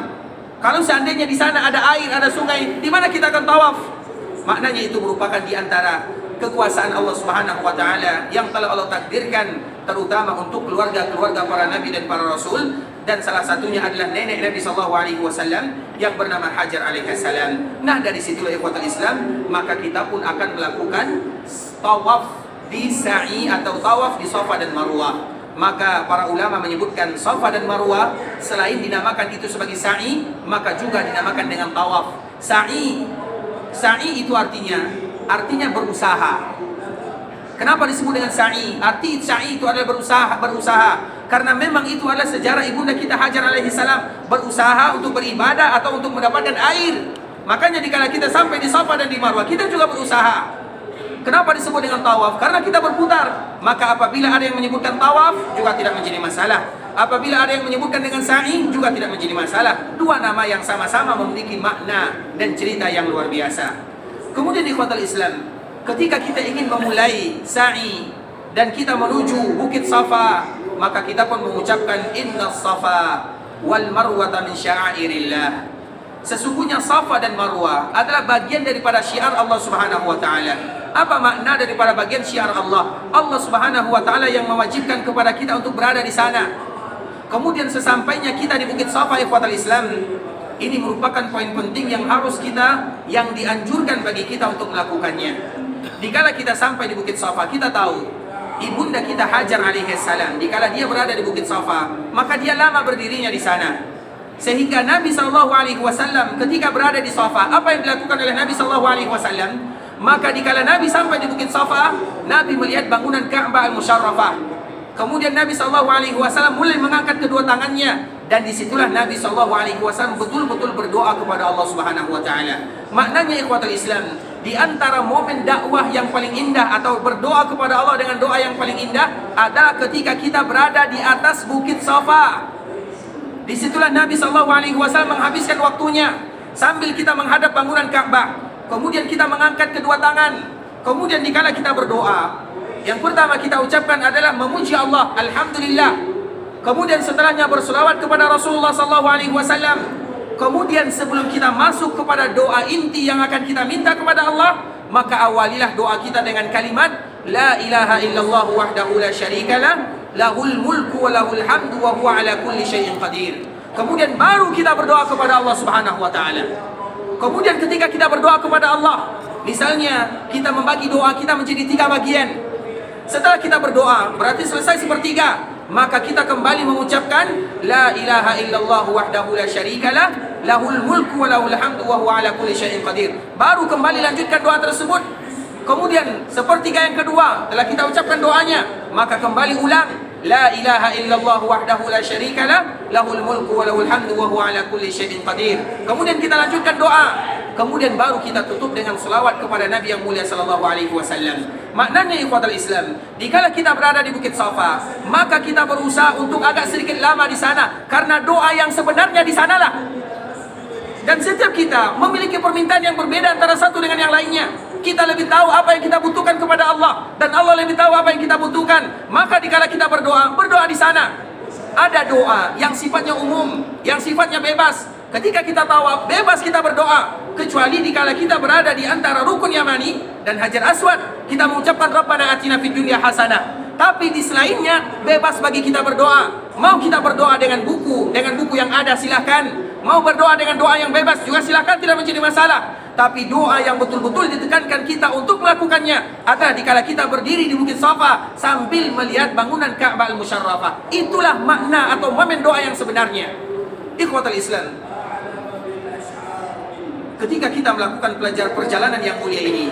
Kalau seandainya di sana ada air, ada sungai, di mana kita akan tawaf? Maknanya itu merupakan di antara kekuasaan Allah Subhanahu wa taala yang telah Allah takdirkan, terutama untuk keluarga-keluarga para nabi dan para rasul, dan salah satunya adalah nenek Nabi sallallahu alaihi wasallam yang bernama Hajar alaihissalam. Nah, dari situlah ikhwatul Islam, maka kita pun akan melakukan tawaf di sa'i atau tawaf di Safa dan Marwah. Maka para ulama menyebutkan Safa dan Marwah selain dinamakan itu sebagai sa'i, maka juga dinamakan dengan tawaf. Sa'i itu artinya berusaha. Kenapa disebut dengan sa'i? Arti sa'i itu adalah berusaha. Karena memang itu adalah sejarah ibunda kita Hajar alaihissalam, berusaha untuk beribadah atau untuk mendapatkan air. Makanya dikala kita sampai di Safa dan di Marwah, kita juga berusaha. Kenapa disebut dengan tawaf? Karena kita berputar. Maka apabila ada yang menyebutkan tawaf, juga tidak menjadi masalah. Apabila ada yang menyebutkan dengan sa'i, juga tidak menjadi masalah. Dua nama yang sama-sama memiliki makna dan cerita yang luar biasa. Kemudian ikhwatul Islam, ketika kita ingin memulai sa'i dan kita menuju Bukit Safa, maka kita pun mengucapkan Inna Safa wal Marwata min sya'airillah. Sesungguhnya Safa dan Marwah adalah bagian daripada syiar Allah Subhanahu wa taala. Apa makna daripada bagian syiar Allah? Allah Subhanahu wa taala yang mewajibkan kepada kita untuk berada di sana. Kemudian sesampainya kita di Bukit Safa, ikhwatul Islam, ini merupakan poin penting yang harus kita, yang dianjurkan bagi kita untuk melakukannya. Dikala kita sampai di Bukit Safa, kita tahu ibunda kita Hajar alaihissalam, dikala dia berada di Bukit Safa, maka dia lama berdirinya di sana. Sehingga Nabi SAW ketika berada di Safa, apa yang dilakukan oleh Nabi SAW? Maka dikala Nabi sampai di Bukit Safa, Nabi melihat bangunan Ka'bah Al-Musyarrafah. Kemudian Nabi SAW mulai mengangkat kedua tangannya, dan disitulah Nabi SAW betul-betul berdoa kepada Allah Subhanahu wa taala. Maknanya ikhwatul Islam, di antara momen dakwah yang paling indah atau berdoa kepada Allah dengan doa yang paling indah adalah ketika kita berada di atas Bukit Safa. Disitulah Nabi SAW menghabiskan waktunya sambil kita menghadap bangunan Ka'bah. Kemudian kita mengangkat kedua tangan. Kemudian dikala kita berdoa, yang pertama kita ucapkan adalah memuji Allah, Alhamdulillah. Kemudian setelahnya berselawat kepada Rasulullah SAW. Kemudian sebelum kita masuk kepada doa inti yang akan kita minta kepada Allah, maka awalilah doa kita dengan kalimat La ilaha illallah wahdahu la syarikalah, lahul mulku wa lahul hamdu wa huwa ala kulli syai'in qadir. Kemudian baru kita berdoa kepada Allah Subhanahu wa taala. Kemudian ketika kita berdoa kepada Allah, misalnya kita membagi doa kita menjadi 3 bagian. Setelah kita berdoa, berarti selesai sepertiga, maka kita kembali mengucapkan La ilaha illallah wahdahu la syarikalah, lahul mulku wa lahul hamdu wa huwa ala kulli syai'in qadir. Baru kembali lanjutkan doa tersebut. Kemudian sepertiga yang kedua, telah kita ucapkan doanya, maka kembali ulang La ilaha illallah wahdahu la syarikalah, lahul mulku wa lahul hamdu wa huwa ala kulli syai'in qadir. Kemudian kita lanjutkan doa. Kemudian baru kita tutup dengan selawat kepada Nabi yang mulia sallallahu alaihi wasallam. Maknanya ikhwatul Islam, dikala kita berada di Bukit Safa, maka kita berusaha untuk agak sedikit lama di sana, karena doa yang sebenarnya di sanalah. Dan setiap kita memiliki permintaan yang berbeda antara satu dengan yang lainnya. Kita lebih tahu apa yang kita butuhkan kepada Allah, dan Allah lebih tahu apa yang kita butuhkan. Maka dikala kita berdoa, berdoa di sana. Ada doa yang sifatnya umum, yang sifatnya bebas. Ketika kita tawaf, bebas kita berdoa. Kecuali dikala kita berada di antara Rukun Yamani dan Hajar Aswad, kita mengucapkan Rabbana atina fid dunya hasanah. Tapi di selainnya bebas bagi kita berdoa. Mau kita berdoa dengan buku yang ada silahkan. Mau berdoa dengan doa yang bebas juga silahkan, tidak menjadi masalah. Tapi doa yang betul-betul ditekankan kita untuk melakukannya adalah dikala kita berdiri di Bukit Safa sambil melihat bangunan Ka'bah Al-Musyarrafah. Itulah makna atau momen doa yang sebenarnya. Ikhwatal Islam, ketika kita melakukan perjalanan yang mulia ini,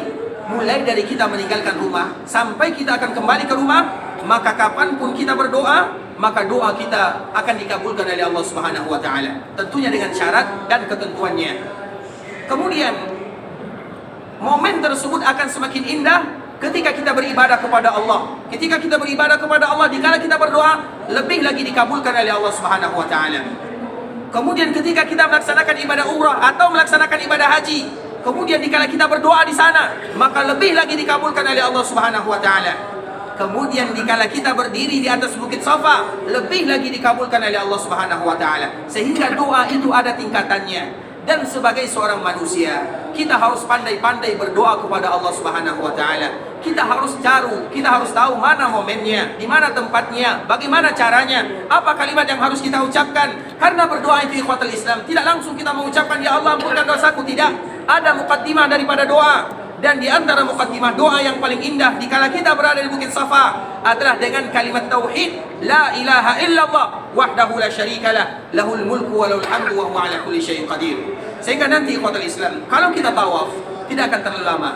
mulai dari kita meninggalkan rumah sampai kita akan kembali ke rumah, maka kapanpun kita berdoa, maka doa kita akan dikabulkan oleh Allah Subhanahu wa taala. Tentunya dengan syarat dan ketentuannya. Kemudian momen tersebut akan semakin indah ketika kita beribadah kepada Allah. Ketika kita beribadah kepada Allah, dikala kita berdoa, lebih lagi dikabulkan oleh Allah Subhanahu wa taala. Kemudian ketika kita melaksanakan ibadah umrah atau melaksanakan ibadah haji, kemudian dikala kita berdoa di sana, maka lebih lagi dikabulkan oleh Allah Subhanahu wa taala. Kemudian dikala kita berdiri di atas Bukit Safa, lebih lagi dikabulkan oleh Allah Subhanahu wa taala. Sehingga doa itu ada tingkatannya. Dan sebagai seorang manusia, kita harus pandai-pandai berdoa kepada Allah Subhanahu wa taala. Kita harus tahu mana momennya, di mana tempatnya, bagaimana caranya, apa kalimat yang harus kita ucapkan. Karena berdoa itu ikhwatul Islam, tidak langsung kita mengucapkan ya Allah ampunkan dosaku, tidak. Ada muqaddimah daripada doa. Dan di antara muqaddimah doa yang paling indah dikala kita berada di Bukit Safa adalah dengan kalimat tauhid, la ilaha illallah wahdahu la syarikalah, lahul mulku wa lahul hamdu wa huwa ala kulli syai'in qadir. Sehingga nanti ikhwatul Islam, kalau kita tawaf tidak akan terlalu lama.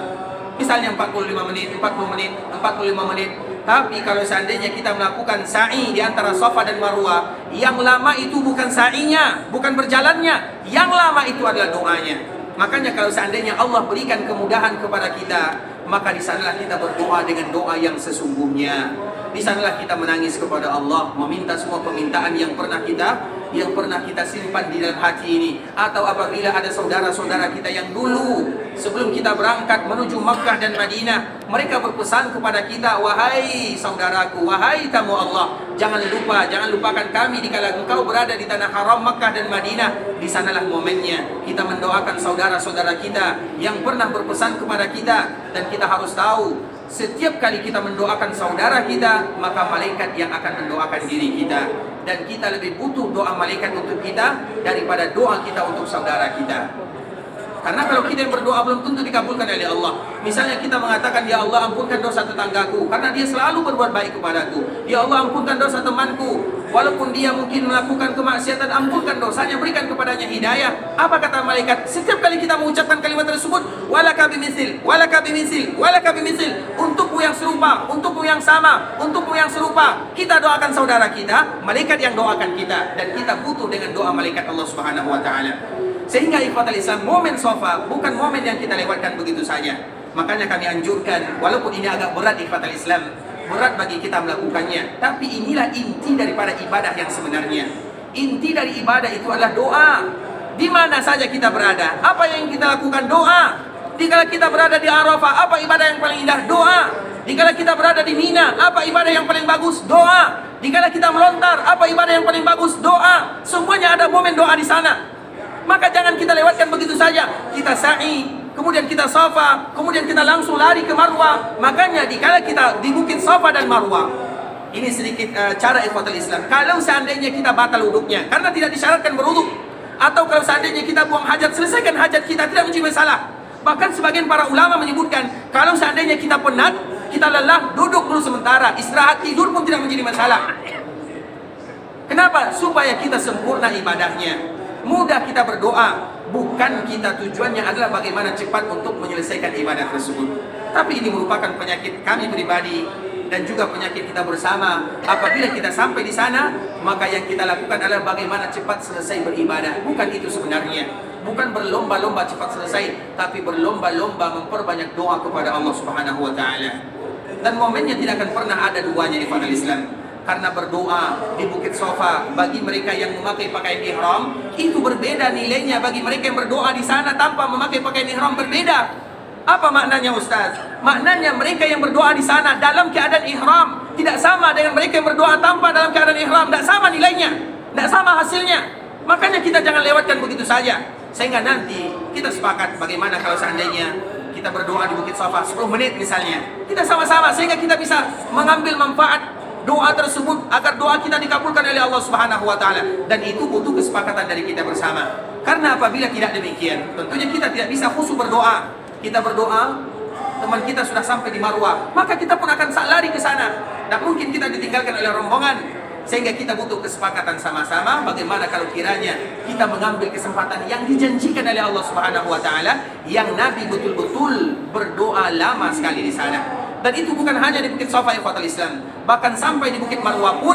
Misalnya 45 menit, 40 menit, 45 menit. Tapi kalau seandainya kita melakukan sa'i di antara Safa dan Marwah, yang lama itu bukan sa'inya, bukan berjalannya, yang lama itu adalah doanya. Makanya kalau seandainya Allah berikan kemudahan kepada kita, maka di sanalah kita berdoa dengan doa yang sesungguhnya. Di sanalah kita menangis kepada Allah, meminta semua permintaan yang pernah kita simpan di dalam hati ini. Atau apabila ada saudara-saudara kita yang dulu sebelum kita berangkat menuju Makkah dan Madinah, mereka berpesan kepada kita, wahai saudaraku, wahai tamu Allah, jangan lupakan kami dikala engkau berada di tanah haram Makkah dan Madinah. Di sanalah momennya kita mendoakan saudara-saudara kita yang pernah berpesan kepada kita. Dan kita harus tahu, setiap kali kita mendoakan saudara kita, maka malaikat yang akan mendoakan diri kita. Dan kita lebih butuh doa malaikat untuk kita daripada doa kita untuk saudara kita. Karena kalau kita yang berdoa belum tentu dikabulkan oleh Allah. Misalnya kita mengatakan, ya Allah ampunkan dosa tetanggaku, karena dia selalu berbuat baik kepadaku. Ya Allah ampunkan dosa temanku, walaupun dia mungkin melakukan kemaksiatan, ampunkan dosanya, berikan kepadanya hidayah. Apa kata malaikat? Setiap kali kita mengucapkan kalimat tersebut, walaka bimisil, walaka bimisil, walaka bimisil, untukmu yang serupa, untukmu yang sama, untukmu yang serupa. Kita doakan saudara kita, malaikat yang doakan kita. Dan kita butuh dengan doa malaikat Allah Subhanahu wa taala. Sehingga ikhwatal Islam, momen Safa bukan momen yang kita lewatkan begitu saja. Makanya kami anjurkan, walaupun ini agak berat ikhwatal Islam, berat bagi kita melakukannya, tapi inilah inti daripada ibadah yang sebenarnya. Inti dari ibadah itu adalah doa. Di mana saja kita berada, apa yang kita lakukan? Doa. Dikala kita berada di Arafah, apa ibadah yang paling indah? Doa. Dikala kita berada di Mina, apa ibadah yang paling bagus? Doa. Dikala kita melontar, apa ibadah yang paling bagus? Doa. Semuanya ada momen doa di sana. Maka jangan kita lewatkan begitu saja. Kita sa'i, kemudian kita Safa, kemudian kita langsung lari ke Marwah. Makanya dikala kita di Bukit Safa dan Marwah, ini sedikit cara ikhwatul Islam. Kalau seandainya kita batal wuduknya karena tidak disyaratkan berwuduk, atau kalau seandainya kita buang hajat, selesaikan hajat kita, tidak menjadi masalah. Bahkan sebagian para ulama menyebutkan, kalau seandainya kita penat, kita lelah, duduk dulu sementara, istirahat, tidur pun tidak menjadi masalah. Kenapa? Supaya kita sempurna ibadahnya. Mudah kita berdoa, bukan kita tujuannya adalah bagaimana cepat untuk menyelesaikan ibadah tersebut. Tapi ini merupakan penyakit kami pribadi dan juga penyakit kita bersama. Apabila kita sampai di sana, maka yang kita lakukan adalah bagaimana cepat selesai beribadah. Bukan itu sebenarnya. Bukan berlomba-lomba cepat selesai, tapi berlomba-lomba memperbanyak doa kepada Allah Subhanahu wa taala. Dan momennya tidak akan pernah ada duanya di Islam. karena berdoa di Bukit Safa bagi mereka yang memakai pakaian ihram itu berbeda nilainya bagi mereka yang berdoa di sana tanpa memakai pakaian ihram, berbeda. Apa maknanya Ustaz? Maknanya mereka yang berdoa di sana dalam keadaan ihram tidak sama dengan mereka yang berdoa tanpa dalam keadaan ihram, tidak sama nilainya, tidak sama hasilnya. Makanya kita jangan lewatkan begitu saja. Sehingga nanti kita sepakat bagaimana kalau seandainya kita berdoa di Bukit Safa 10 menit misalnya, kita sama-sama sehingga kita bisa mengambil manfaat doa tersebut agar doa kita dikabulkan oleh Allah Subhanahu wa taala, dan itu butuh kesepakatan dari kita bersama. Karena apabila tidak demikian, tentunya kita tidak bisa khusyuk berdoa. Kita berdoa, teman kita sudah sampai di Marwah, maka kita pun akan lari ke sana. Tak mungkin kita ditinggalkan oleh rombongan. Sehingga kita butuh kesepakatan sama-sama bagaimana kalau kiranya kita mengambil kesempatan yang dijanjikan oleh Allah Subhanahu wa taala, yang Nabi betul-betul berdoa lama sekali di sana. Dan itu bukan hanya di Bukit Safa ikhwatal Islam, bahkan sampai di Bukit Marwah pun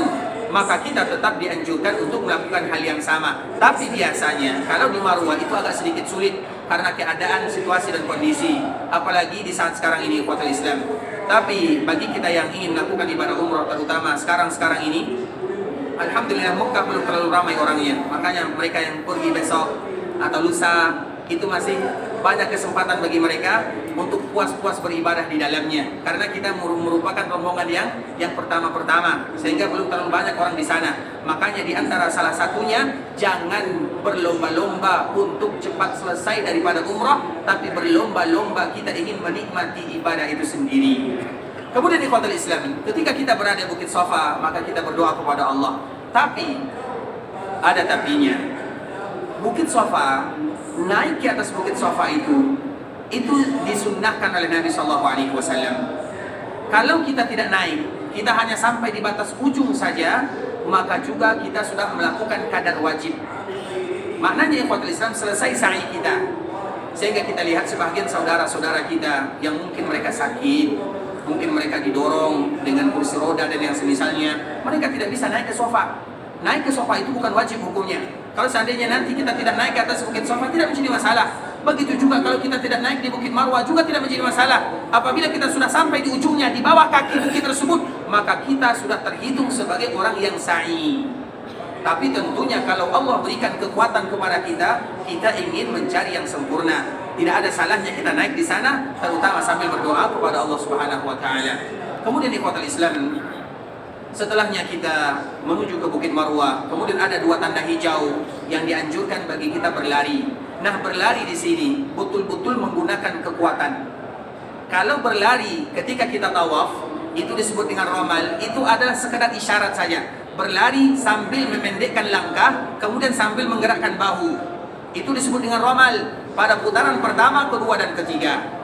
maka kita tetap dianjurkan untuk melakukan hal yang sama. Tapi biasanya kalau di Marwah itu agak sedikit sulit karena keadaan, situasi dan kondisi, apalagi di saat sekarang ini ikhwatal Islam. Tapi bagi kita yang ingin melakukan ibadah umrah, terutama sekarang ini, alhamdulillah Mekah belum terlalu ramai orangnya. Makanya mereka yang pergi besok atau lusa itu masih banyak kesempatan bagi mereka untuk puas-puas beribadah di dalamnya. Karena kita merupakan rombongan yang pertama-pertama, sehingga belum terlalu banyak orang di sana. Makanya di antara salah satunya, jangan berlomba-lomba untuk cepat selesai daripada umrah, tapi berlomba-lomba kita ingin menikmati ibadah itu sendiri. Kemudian ikhwatul Islam, ketika kita berada di Bukit Safa, maka kita berdoa kepada Allah. Tapi ada tapinya. Bukit Safa, naik ke atas Bukit Safa itu disunnahkan oleh Nabi SAW. Kalau kita tidak naik, kita hanya sampai di batas ujung saja, maka juga kita sudah melakukan kadar wajib. Maknanya ikhwatul Islam, selesai sa'i kita. Sehingga kita lihat sebagian saudara-saudara kita yang mungkin mereka sakit, mungkin mereka didorong dengan kursi roda dan yang semisalnya, mereka tidak bisa naik ke sofa. Naik ke sofa itu bukan wajib hukumnya. Kalau seandainya nanti kita tidak naik ke atas Bukit Safa, tidak menjadi masalah. Begitu juga kalau kita tidak naik di Bukit Marwah, juga tidak menjadi masalah. Apabila kita sudah sampai di ujungnya, di bawah kaki bukit tersebut, maka kita sudah terhitung sebagai orang yang sa'i. Tapi tentunya kalau Allah berikan kekuatan kepada kita, kita ingin mencari yang sempurna. Tidak ada salahnya kita naik di sana, terutama sambil berdoa kepada Allah Subhanahu wa taala. Kemudian ikhwatul Islam, setelahnya kita menuju ke Bukit Marwah, kemudian ada 2 tanda hijau yang dianjurkan bagi kita berlari. Nah, berlari di sini betul-betul menggunakan kekuatan. Kalau berlari ketika kita tawaf, itu disebut dengan ramal, itu adalah sekedar isyarat saja. Berlari sambil memendekkan langkah, kemudian sambil menggerakkan bahu, itu disebut dengan ramal pada putaran pertama, kedua dan ketiga.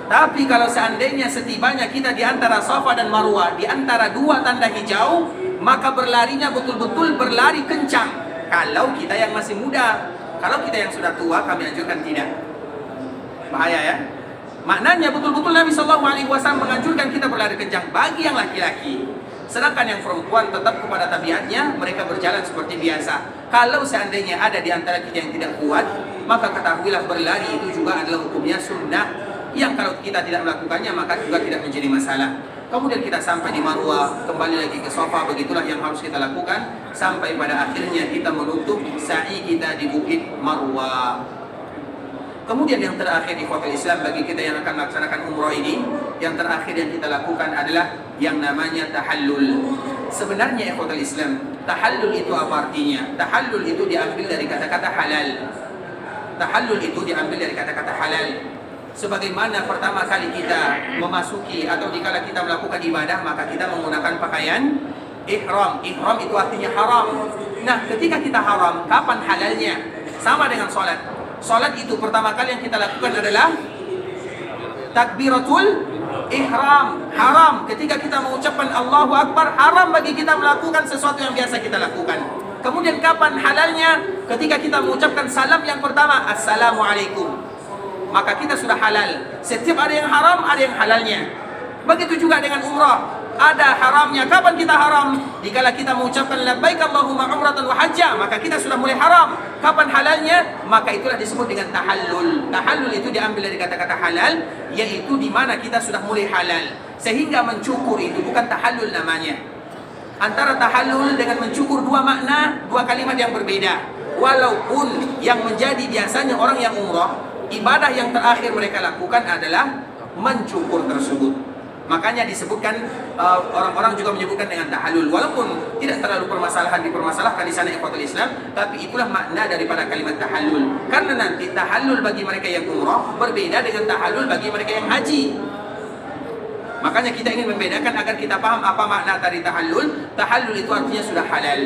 Tapi kalau seandainya setibanya kita di antara Safa dan Marwah, di antara 2 tanda hijau, maka berlarinya betul-betul berlari kencang. Kalau kita yang masih muda, kalau kita yang sudah tua, kami anjurkan tidak. Bahaya ya. Maknanya betul-betul Nabi SAW menganjurkan kita berlari kencang bagi yang laki-laki. Sedangkan yang perempuan tetap kepada tabiatnya, mereka berjalan seperti biasa. Kalau seandainya ada di antara kita yang tidak kuat, maka ketahuilah berlari itu juga adalah hukumnya sunnah, yang kalau kita tidak melakukannya maka juga tidak menjadi masalah. Kemudian kita sampai di Marwah, kembali lagi ke Safa, begitulah yang harus kita lakukan sampai pada akhirnya kita menutup sa'i kita di Bukit Marwah. Kemudian yang terakhir ikhwatul Islam, bagi kita yang akan melaksanakan umrah ini, yang terakhir yang kita lakukan adalah yang namanya tahallul. Sebenarnya ikhwatul Islam, tahallul itu apa artinya? Tahallul itu diambil dari kata-kata halal. Tahallul itu diambil dari kata-kata halal. Sebagaimana pertama kali kita memasuki atau dikala kita melakukan ibadah, maka kita menggunakan pakaian ihram. Ihram itu artinya haram. Nah, ketika kita haram, kapan halalnya? Sama dengan sholat. Sholat itu pertama kali yang kita lakukan adalah takbiratul ihram. Haram ketika kita mengucapkan Allahu Akbar, haram bagi kita melakukan sesuatu yang biasa kita lakukan. Kemudian kapan halalnya? Ketika kita mengucapkan salam yang pertama, Assalamualaikum, maka kita sudah halal. Setiap ada yang haram, ada yang halalnya. Begitu juga dengan umrah, ada haramnya. Kapan kita haram? Dikala kita mengucapkan labbaik Allahumma umratan wa hajjah, maka kita sudah mulai haram. Kapan halalnya? Maka itulah disebut dengan tahallul. Tahallul itu diambil dari kata-kata halal, yaitu di mana kita sudah mulai halal, sehingga mencukur itu bukan tahallul namanya. Antara tahallul dengan mencukur dua makna, dua kalimat yang berbeda. Walaupun yang menjadi biasanya orang yang umrah, ibadah yang terakhir mereka lakukan adalah mencukur tersebut. Makanya disebutkan, orang-orang juga menyebutkan dengan tahallul. Walaupun tidak terlalu dipermasalahkan di sana ikhwatul Islam, tapi itulah makna daripada kalimat tahallul. Karena nanti tahallul bagi mereka yang umrah berbeda dengan tahallul bagi mereka yang haji. Makanya kita ingin membedakan agar kita paham apa makna dari tahallul. Tahallul itu artinya sudah halal.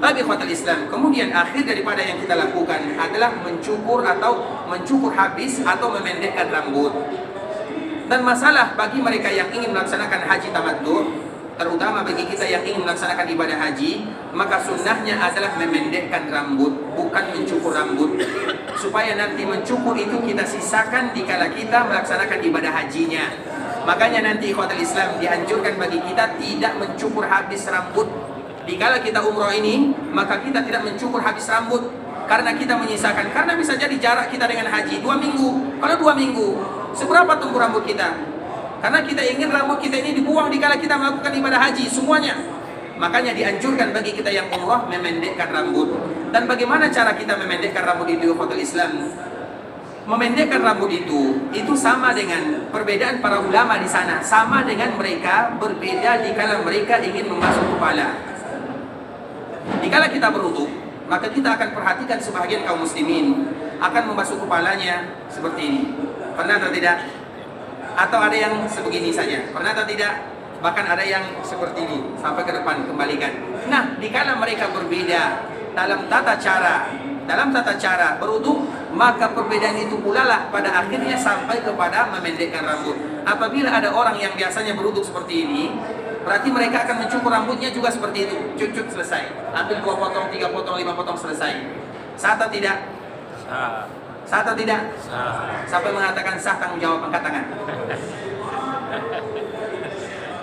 Tapi ikhwatul Islam, kemudian akhir daripada yang kita lakukan adalah mencukur atau mencukur habis atau memendekkan rambut. Dan masalah bagi mereka yang ingin melaksanakan haji tamattu, terutama bagi kita yang ingin melaksanakan ibadah haji, maka sunnahnya adalah memendekkan rambut, bukan mencukur rambut. Supaya nanti mencukur itu kita sisakan dikala kita melaksanakan ibadah hajinya. Makanya nanti ikhwatul Islam dianjurkan bagi kita tidak mencukur habis rambut. Dikala kita umroh ini, maka kita tidak mencukur habis rambut. Karena kita menyisakan, karena bisa jadi jarak kita dengan haji 2 minggu. Kalau 2 minggu, seberapa tumbuh rambut kita? Karena kita ingin rambut kita ini dibuang dikala kita melakukan ibadah haji semuanya. Makanya dianjurkan bagi kita yang umroh memendekkan rambut. Dan bagaimana cara kita memendekkan rambut itu ikhwatul Islam? Memendekkan rambut itu sama dengan perbedaan para ulama di sana, sama dengan mereka berbeda dikala mereka ingin membasuh kepala. Dikala kita berwudu, maka kita akan perhatikan sebahagian kaum muslimin akan membasuh kepalanya seperti ini. Pernah atau tidak? Atau ada yang sebegini saja? Pernah atau tidak? Bahkan ada yang seperti ini sampai ke depan kembalikan. Nah, dikala mereka berbeda dalam tata cara berwudu, maka perbedaan itu pula lah pada akhirnya sampai kepada memendekkan rambut. Apabila ada orang yang biasanya berwudu seperti ini, berarti mereka akan mencukur rambutnya juga seperti itu. Cucuk selesai. Ambil 2 potong, 3 potong, 5 potong selesai. Sah atau tidak? Sah. Sah atau tidak? Sah. Sampai mengatakan sah, tanggung jawab angkat tangan.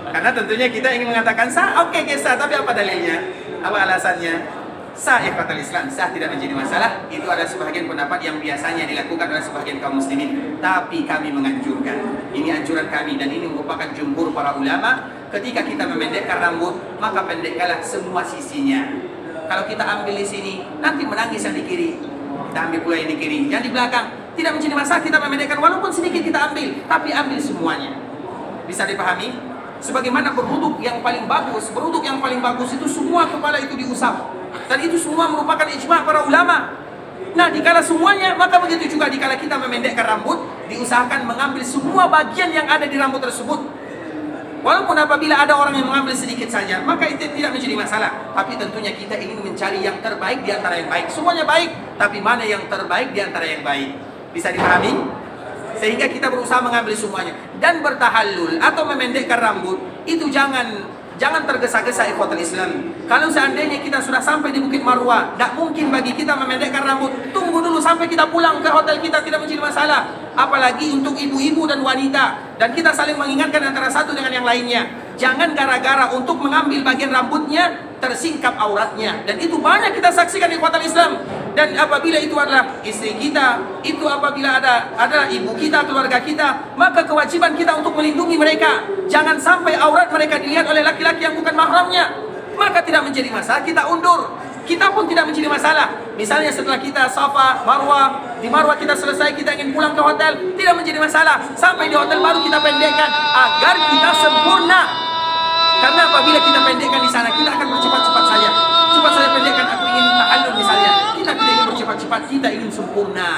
Karena tentunya kita ingin mengatakan sah, oke, sah, tapi apa dalilnya? Apa alasannya? Sah ikhwatul Islam, sah tidak menjadi masalah. Itu ada sebagian pendapat yang biasanya dilakukan oleh sebagian kaum muslimin. Tapi kami menganjurkan, ini anjuran kami dan ini merupakan jumhur para ulama. Ketika kita memendekkan rambut, maka pendekkanlah semua sisinya. Kalau kita ambil di sini, nanti menangis yang di kiri. Kita ambil pula yang di kiri, yang di belakang. Tidak menjadi masalah kita memendekkan, walaupun sedikit kita ambil, tapi ambil semuanya. Bisa dipahami? Sebagaimana berwuduk yang paling bagus, itu semua kepala itu diusap. Dan itu semua merupakan ijma' para ulama. Nah, dikala semuanya, maka begitu juga dikala kita memendekkan rambut, diusahakan mengambil semua bagian yang ada di rambut tersebut. Walaupun apabila ada orang yang mengambil sedikit saja, maka itu tidak menjadi masalah. Tapi tentunya kita ingin mencari yang terbaik di antara yang baik. Semuanya baik, tapi mana yang terbaik di antara yang baik? Bisa dipahami? Sehingga kita berusaha mengambil semuanya. Dan bertahallul atau memendekkan rambut, itu jangan tergesa-gesa ikhwatul Islam. Kalau seandainya kita sudah sampai di Bukit Marwah, tidak mungkin bagi kita memendekkan rambut. Tunggu dulu sampai kita pulang ke hotel kita, tidak menjadi masalah. Apalagi untuk ibu-ibu dan wanita. Dan kita saling mengingatkan antara satu dengan yang lainnya. Jangan gara-gara untuk mengambil bagian rambutnya tersingkap auratnya. Dan itu banyak kita saksikan ikhwatul Islam. Dan apabila itu adalah istri kita, itu apabila adalah ibu kita, keluarga kita, maka kewajiban kita untuk melindungi mereka. Jangan sampai aurat mereka dilihat oleh laki-laki yang bukan mahramnya. Maka tidak menjadi masalah kita undur. Kita pun tidak menjadi masalah. Misalnya setelah kita Safa, Marwah, di Marwah kita selesai, kita ingin pulang ke hotel, tidak menjadi masalah. Sampai di hotel baru kita pendekkan agar kita sempurna. Karena apabila kita pendekkan di sana, kita akan bercepat-cepat saja. Cepat saya pendekkan, aku ingin tahallul misalnya. Kita tidak ingin bercepat-cepat, kita ingin sempurna.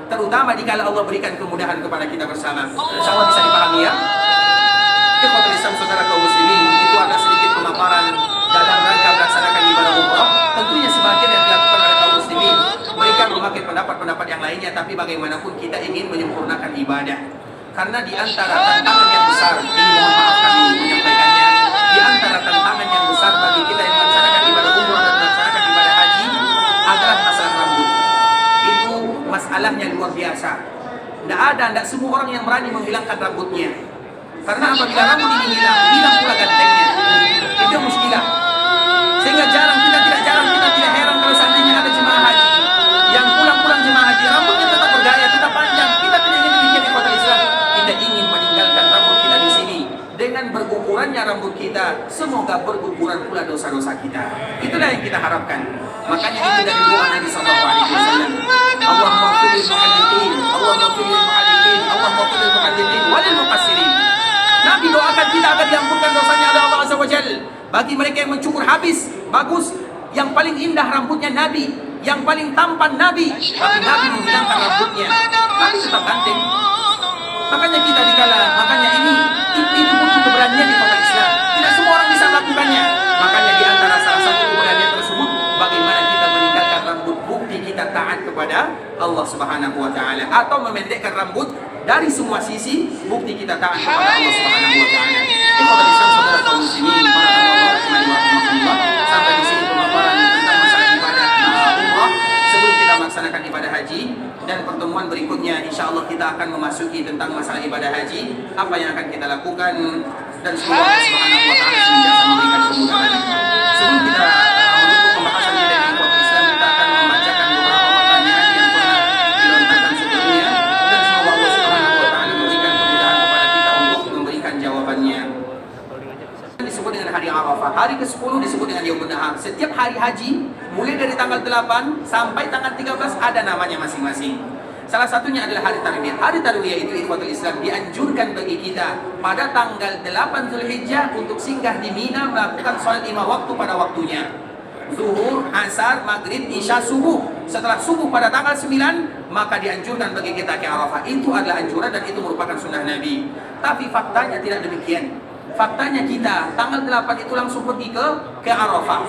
Terutama jika Allah berikan kemudahan kepada kita bersama. InsyaAllah bisa dipahami ya. Ikhwatul Islam, saudara kaum muslimin, itu ada sedikit pemaparan dalam rangka melaksanakan ibadah umrah. Tentunya sebagian yang dilakukan oleh kaum muslimin, mereka memakai pendapat-pendapat yang lainnya, tapi bagaimanapun kita ingin menyempurnakan ibadah. Karena di antara tantangan yang besar, ini mohon maaf kami menyampaikannya, di antara tantangan yang besar bagi kita yang melaksanakan ibadah umrah dan melaksanakan ibadah haji adalah masalah rambut. Itu masalahnya luar biasa. Tidak semua orang yang berani menghilangkan rambutnya. Karena apabila rambut ini hilang pula gantengnya. Itu muskilah. Sehingga tidak jarang kita tidak heran kalau seandainya ada jemaah haji yang pulang jemaah haji, rambutnya tetap bergaya, tetap panjang. Kita tidak ingin demikian ikhwatul Islam. Kita ingin meninggalkan rambut kita di sini dengan berguna bergugurannya rambut kita, semoga berguguran pula dosa-dosa kita. Itulah yang kita harapkan. Makanya itu dari doa Nabi sallallahu alaihi wasallam. Allahumma ighfir lil muhaddiqin, Allahumma ighfir lil muhaddiqin, Allahumma ighfir lil muhaddiqin wa lil muqassirin. Nabi doakan kita agar diampunkan dosanya oleh Allah Azza wa Jalla. Bagi mereka yang mencukur habis, bagus. Yang paling indah rambutnya Nabi, yang paling tampan Nabi, tapi Nabi menghilangkan rambutnya, Nabi tetap ganteng. Makanya kita makanya ini itu butuh keberanian di kota Islam. Tidak semua orang bisa melakukannya. Makanya di antara salah satu keberanian tersebut, bagaimana kita meninggalkan rambut, bukti kita taat kepada Allah Subhanahu wa taala, atau memendekkan rambut dari semua sisi, bukti kita taat kepada Allah Subhanahu wa taala. Di kota Islam, saudara kaum muslimin, para Allah rahimahullah, sampai di sini pemaparan tentang masalah ibadah umrah sebelum kita melaksanakan ibadah haji. Dan pertemuan berikutnya insyaallah kita akan memasuki tentang masalah ibadah haji, apa yang akan kita lakukan, dan semoga Allah Subhanahu wa taala senantiasa memberikan kemudahan. Sebelum kita menutup pembahasan kita di Ikhwatul Islam, kita akan membacakan beberapa pertanyaan yang pernah dilontarkan sebelumnya, dan semoga Allah Subhanahu wa taala memberikan kemudahan kepada kita untuk memberikan jawabannya. Disebut dengan hari Arafah. Hari ke-10 disebut dengan Yaumul Nahar. Setiap hari haji mulai dari tanggal 8 sampai tanggal 13 ada namanya masing-masing. Salah satunya adalah hari Tarwiyah. Hari Tarwiyah itu Ikhwatul Islam dianjurkan bagi kita pada tanggal 8 Zulhijjah untuk singgah di Mina melakukan salat 5 waktu pada waktunya. Zuhur, Asar, Maghrib, Isya, Subuh. Setelah Subuh pada tanggal 9 maka dianjurkan bagi kita ke Arafah. Itu adalah anjuran dan itu merupakan sunnah Nabi. Tapi faktanya tidak demikian. Faktanya kita tanggal 8 itu langsung pergi ke Arafah.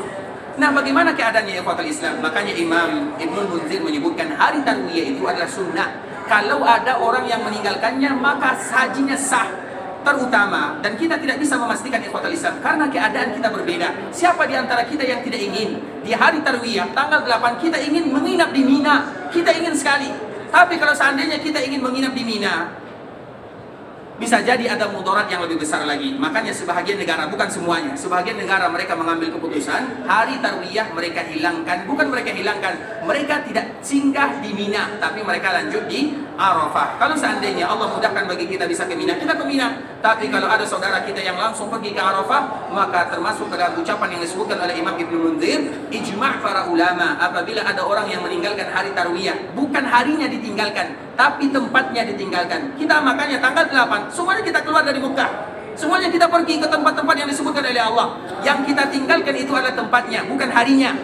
Nah, bagaimana keadaannya ya Ikhwatul Islam? Makanya Imam Ibnu Munzir menyebutkan hari Tarwiyah itu adalah sunnah. Kalau ada orang yang meninggalkannya maka hajinya sah. Terutama, dan kita tidak bisa memastikan Ikhwatul Islam karena keadaan kita berbeda. Siapa di antara kita yang tidak ingin di hari Tarwiyah tanggal 8 kita ingin menginap di Mina? Kita ingin sekali. Tapi kalau seandainya kita ingin menginap di Mina, bisa jadi ada mudarat yang lebih besar lagi. Makanya sebahagian negara, bukan semuanya, sebahagian negara mereka mengambil keputusan hari Tarwiyah mereka hilangkan. Bukan mereka hilangkan, mereka tidak singgah di Mina, tapi mereka lanjut di Arafah. Kalau seandainya Allah mudahkan bagi kita bisa ke Mina, kita ke Mina. Tapi kalau ada saudara kita yang langsung pergi ke Arafah, maka termasuk dalam ucapan yang disebutkan oleh Imam Ibnu Munzir, ijma' para ulama, apabila ada orang yang meninggalkan hari Tarwiyah, bukan harinya ditinggalkan, tapi tempatnya ditinggalkan. Kita makanya tanggal 8 semuanya kita keluar dari Mekah. Semuanya kita pergi ke tempat-tempat yang disebutkan oleh Allah. Yang kita tinggalkan itu adalah tempatnya, bukan harinya.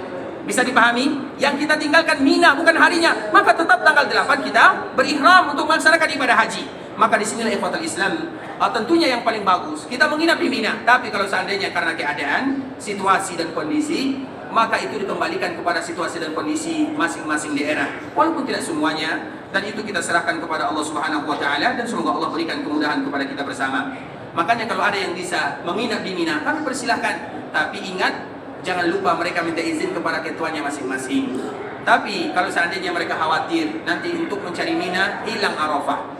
Bisa dipahami? Yang kita tinggalkan Mina, bukan harinya. Maka tetap tanggal 8 kita berihram untuk melaksanakan ibadah haji. Maka disinilah Ikhwatul Islam, tentunya yang paling bagus kita menginap di Mina. Tapi kalau seandainya karena keadaan, situasi dan kondisi, maka itu dikembalikan kepada situasi dan kondisi masing-masing daerah. Walaupun tidak semuanya, dan itu kita serahkan kepada Allah Subhanahu wa taala, dan semoga Allah berikan kemudahan kepada kita bersama. Makanya kalau ada yang bisa menginap di Mina, kami persilahkan. Tapi ingat, jangan lupa mereka minta izin kepada ketuanya masing-masing. Tapi kalau seandainya mereka khawatir nanti untuk mencari Mina hilang Arafah.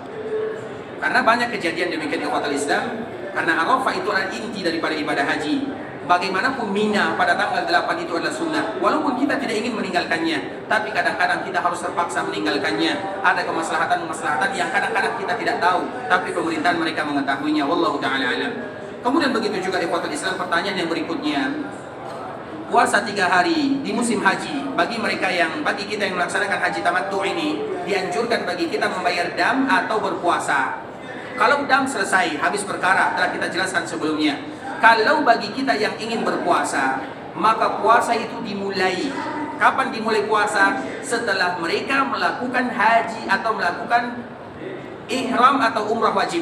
Karena banyak kejadian demikian di Ikhwatul Islam, karena Arafah itu adalah inti daripada ibadah haji. Bagaimanapun Mina pada tanggal 8 itu adalah sunnah. Walaupun kita tidak ingin meninggalkannya, tapi kadang-kadang kita harus terpaksa meninggalkannya. Ada kemaslahatan-kemaslahatan yang kadang-kadang kita tidak tahu, tapi pemerintahan mereka mengetahuinya. Wallahu ta'ala alam. Kemudian begitu juga Ikhwatul Islam, pertanyaan yang berikutnya. Puasa 3 hari di musim haji, bagi kita yang melaksanakan haji tamattu ini, dianjurkan bagi kita membayar dam atau berpuasa. Kalau dam selesai, habis perkara, telah kita jelaskan sebelumnya. Kalau bagi kita yang ingin berpuasa, maka puasa itu dimulai. Kapan dimulai puasa? Setelah mereka melakukan haji atau melakukan ihram atau umrah wajib,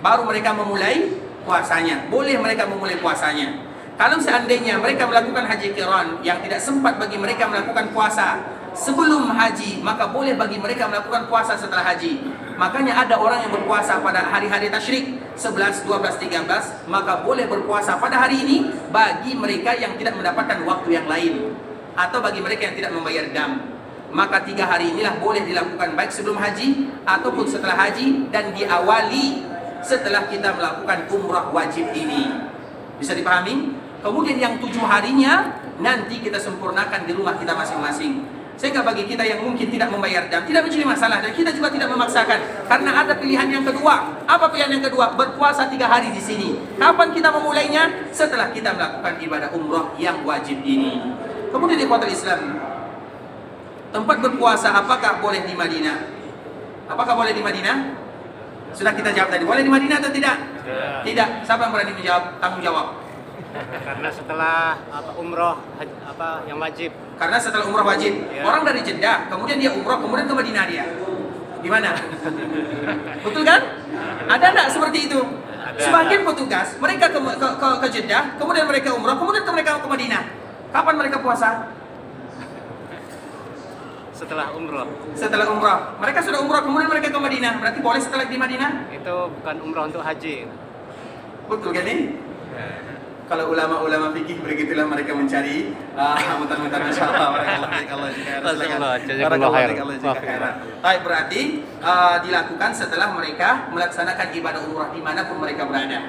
baru mereka memulai puasanya. Boleh mereka memulai puasanya. Kalau seandainya mereka melakukan haji qiran yang tidak sempat bagi mereka melakukan puasa sebelum haji, maka boleh bagi mereka melakukan puasa setelah haji. Makanya ada orang yang berpuasa pada hari-hari tasyrik 11, 12, 13, maka boleh berpuasa pada hari ini bagi mereka yang tidak mendapatkan waktu yang lain, atau bagi mereka yang tidak membayar dam. Maka 3 hari inilah boleh dilakukan baik sebelum haji ataupun setelah haji, dan diawali setelah kita melakukan umrah wajib ini. Bisa dipahami? Kemudian yang 7 harinya nanti kita sempurnakan di rumah kita masing-masing. Sehingga bagi kita yang mungkin tidak membayar dam, tidak menjadi masalah, dan kita juga tidak memaksakan. Karena ada pilihan yang kedua. Apa pilihan yang kedua? Berpuasa 3 hari di sini. Kapan kita memulainya? Setelah kita melakukan ibadah umrah yang wajib ini. Kemudian ikhwatul Islam, tempat berpuasa apakah boleh di Madinah? Apakah boleh di Madinah? Sudah kita jawab tadi. Boleh di Madinah atau tidak? Tidak. Siapa yang berani menjawab? Tanggung jawab. Karena setelah umroh yang wajib. Karena setelah umrah wajib, orang dari Jeddah, kemudian dia umrah, kemudian ke Madinah dia. Gimana? Betul kan? Ada enggak seperti itu? Sebagian petugas, mereka ke Jeddah, kemudian mereka umrah, kemudian mereka ke Madinah. Kapan mereka puasa? Setelah umroh. Setelah umrah. Mereka sudah umrah, kemudian mereka ke Madinah. Berarti boleh setelah di Madinah? Itu bukan umroh untuk haji. Betul kan ini? Kalau ulama-ulama fikih begitulah mereka mencari mutar-mutar masyaallah. Baik, berarti dilakukan setelah mereka melaksanakan ibadah umrah dimanapun mereka berada.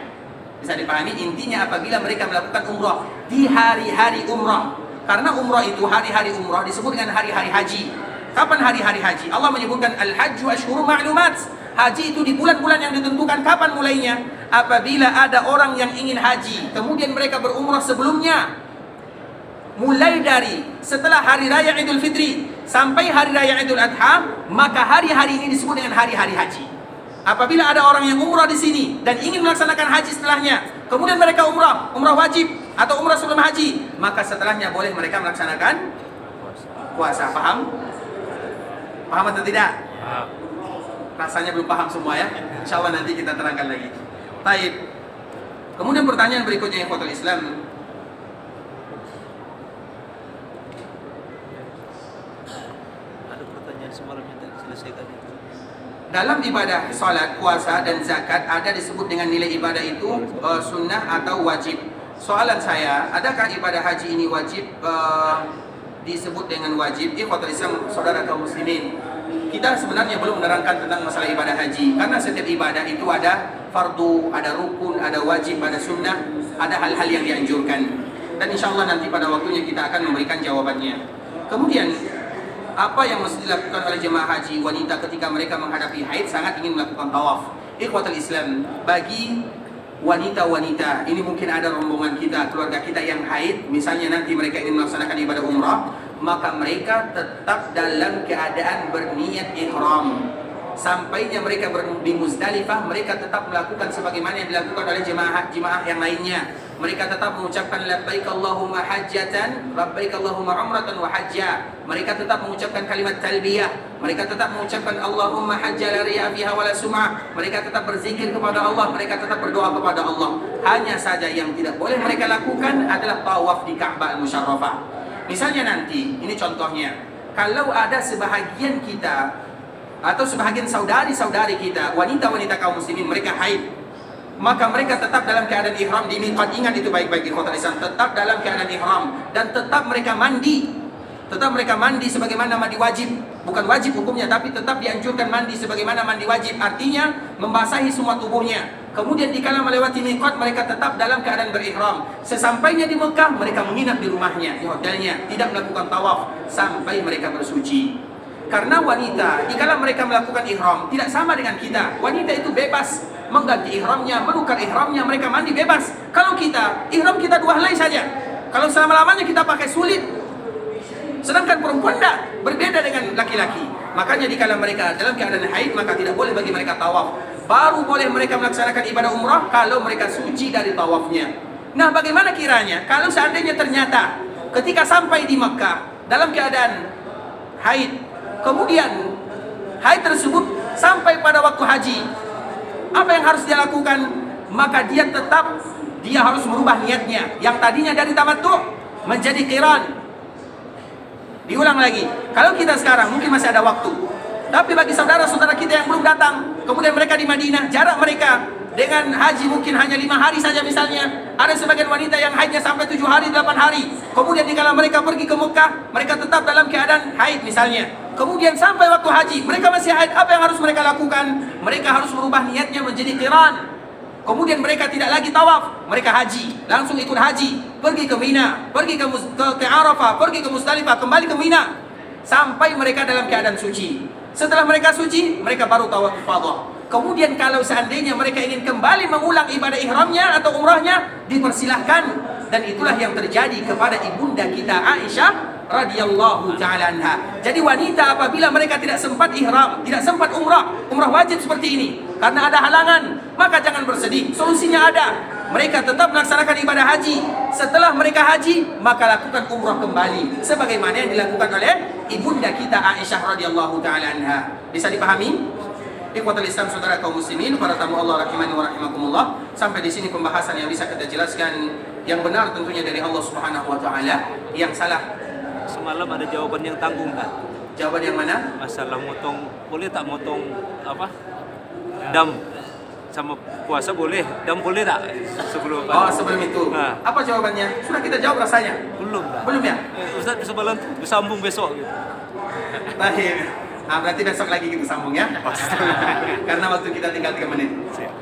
Bisa dipahami, intinya apabila mereka melakukan umrah di hari-hari umrah. Karena umrah itu hari-hari umrah disebut dengan hari-hari haji. Kapan hari-hari haji? Allah menyebutkan al-hajju asyhurun ma'lumat. Haji itu di bulan-bulan yang ditentukan. Kapan mulainya? Apabila ada orang yang ingin haji, kemudian mereka berumrah sebelumnya, mulai dari setelah hari raya Idul Fitri sampai hari raya Idul Adha, maka hari-hari ini disebut dengan hari-hari haji. Apabila ada orang yang umrah di sini dan ingin melaksanakan haji setelahnya, kemudian mereka umrah wajib atau umrah sebelum haji, maka setelahnya boleh mereka melaksanakan puasa. Paham? Paham atau tidak? Rasanya belum paham semua ya. Insyaallah nanti kita terangkan lagi. Baik. Kemudian pertanyaan berikutnya yang ikhwatul Islam. Ada pertanyaan semalam yang tadi selesaikan itu. Dalam ibadah salat, puasa dan zakat ada disebut dengan nilai ibadah itu sunnah atau wajib. Soalan saya, adakah ibadah haji ini wajib disebut dengan wajib? Ikhwatul Islam, saudara kaum muslimin, kita sebenarnya belum menerangkan tentang masalah ibadah haji. Karena setiap ibadah itu ada fardu, ada rukun, ada wajib, ada sunnah, ada hal-hal yang dianjurkan. Dan insya Allah nanti pada waktunya kita akan memberikan jawabannya. Kemudian, apa yang mesti dilakukan oleh jemaah haji wanita ketika mereka menghadapi haid sangat ingin melakukan tawaf? Ikhwatul Islam, bagi wanita-wanita, ini mungkin ada rombongan kita, keluarga kita yang haid, misalnya nanti mereka ingin melaksanakan ibadah umrah, maka mereka tetap dalam keadaan berniat ihram. Sampainya mereka di Muzdalifah, mereka tetap melakukan sebagaimana yang dilakukan oleh jemaah yang lainnya. Mereka tetap mengucapkan labbaik Allahumma hajjatan, labbaik Allahumma umratan wa hajja. Mereka tetap mengucapkan kalimat talbiyah. Mereka tetap mengucapkan Allahumma hajja la riya fiha wa la sum'ah. Mereka tetap berzikir kepada Allah, mereka tetap berdoa kepada Allah. Hanya saja yang tidak boleh mereka lakukan adalah tawaf di Ka'bah al-Musyarrafah. Misalnya nanti, ini contohnya, kalau ada sebahagian kita atau sebahagian saudari-saudari kita, wanita-wanita kaum muslimin, mereka haid, maka mereka tetap dalam keadaan ihram di miqat. Ingat itu baik-baik ikhwatul Islam, tetap dalam keadaan ihram dan tetap mereka mandi. Tetap mereka mandi sebagaimana mandi wajib. Bukan wajib hukumnya, tapi tetap dianjurkan mandi sebagaimana mandi wajib. Artinya membasahi semua tubuhnya. Kemudian dikala melewati miqat, mereka tetap dalam keadaan berihram. Sesampainya di Mekah, mereka menginap di rumahnya, di hotelnya, tidak melakukan tawaf sampai mereka bersuci. Karena wanita, dikala mereka melakukan ihram, tidak sama dengan kita. Wanita itu bebas mengganti ihramnya, menukar ihramnya, mereka mandi bebas. Kalau kita, ihram kita 2 helai saja. Kalau selama-lamanya kita pakai sulit. Sedangkan perempuan tidak, berbeda dengan laki-laki. Makanya dikala mereka dalam keadaan haid, maka tidak boleh bagi mereka tawaf. Baru boleh mereka melaksanakan ibadah umrah kalau mereka suci dari tawafnya. Nah, bagaimana kiranya kalau seandainya ternyata ketika sampai di Mekah dalam keadaan haid, kemudian haid tersebut sampai pada waktu haji, apa yang harus dia lakukan? Maka dia harus merubah niatnya. Yang tadinya dari tamattu menjadi qiran. Diulang lagi. Kalau kita sekarang mungkin masih ada waktu, tapi bagi saudara-saudara kita yang belum datang, kemudian mereka di Madinah, jarak mereka dengan haji mungkin hanya 5 hari saja misalnya. Ada sebagian wanita yang haidnya sampai 7 hari, 8 hari. Kemudian dikala mereka pergi ke Mekah, mereka tetap dalam keadaan haid misalnya. Kemudian sampai waktu haji, mereka masih haid. Apa yang harus mereka lakukan? Mereka harus merubah niatnya menjadi qiran. Kemudian mereka tidak lagi tawaf, mereka haji, langsung ikut haji, pergi ke Mina, pergi ke Arafah, pergi ke Muzdalifah, kembali ke Mina. sampai mereka dalam keadaan suci. Setelah mereka suci, mereka baru tawaf ifadah. Kemudian kalau seandainya mereka ingin kembali mengulang ibadah ihramnya atau umrahnya, dipersilahkan. Dan itulah yang terjadi kepada ibunda kita Aisyah radhiyallahu taala anha. Jadi wanita apabila mereka tidak sempat ihram, tidak sempat umrah wajib seperti ini, karena ada halangan, maka jangan bersedih. Solusinya ada. Mereka tetap melaksanakan ibadah haji. Setelah mereka haji, maka lakukan umrah kembali sebagaimana yang dilakukan oleh ibunda kita Aisyah radhiyallahu taala anha. Bisa dipahami? Ikhwatul Islam, saudara kaum muslimin, para tamu Allah rahimani wa rahimakumullah. Sampai di sini pembahasan yang bisa kita jelaskan. Yang benar tentunya dari Allah Subhanahu wa taala, yang salah Semalam ada jawaban yang tanggung kan? jawaban yang mana? Masalah motong, boleh tak motong apa? Dam sama puasa boleh, dam boleh tak? Sebelum Sebelum itu. Nah. Apa jawabannya? Sudah kita jawab rasanya. belum dah. Belum ya? Ustaz semalam bersambung besok gitu. Baik. Berarti besok lagi kita sambung ya. Karena waktu kita tinggal 3 menit.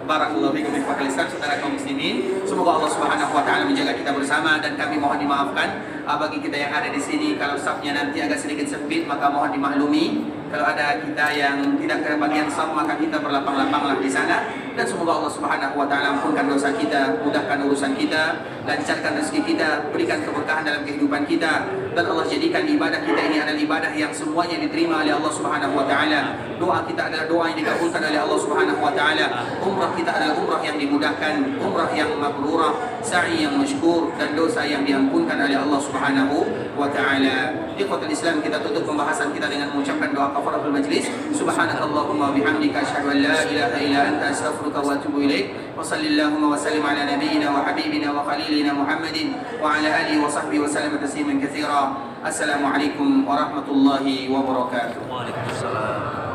Barakallahu fikum ikhwatul Islam, saudara kaum muslimin. Semoga Allah Subhanahu wa taala menjaga kita bersama, dan kami mohon dimaafkan bagi kita yang ada di sini kalau safnya nanti agak sedikit sempit, maka mohon dimaklumi. Kalau ada kita yang tidak kebagian saf, maka kita berlapang-lapanglah di sana. Dan semoga Allah Subhanahu wa taala ampunkan dosa kita, mudahkan urusan kita, lancarkan rezeki kita, berikan keberkahan dalam kehidupan kita, dan Allah jadikan ibadah kita ini adalah ibadah yang semuanya diterima oleh Allah Subhanahu wa taala. Doa kita adalah doa yang dikabulkan oleh Allah Subhanahu wa taala. Umrah kita adalah umrah yang dimudahkan, umrah yang mabrurah, sa'i yang masykur, dan dosa yang diampunkan oleh Allah Subhanahu wa taala. Ikhwatul Islam, kita tutup pembahasan kita dengan mengucapkan doa kafaratul majlis. Subhanakallahumma bihamdika asyhadu an la ilaha illa anta astaghfiruka wa atubu ilaik. Wa sallallahu wa sallim ala nabiyyina wa habibina wa khalilina Muhammadin wa ala alihi wa sahbihi wa sallam tasliman katsira. Assalamualaikum warahmatullahi wabarakatuh. Waalaikumsalam.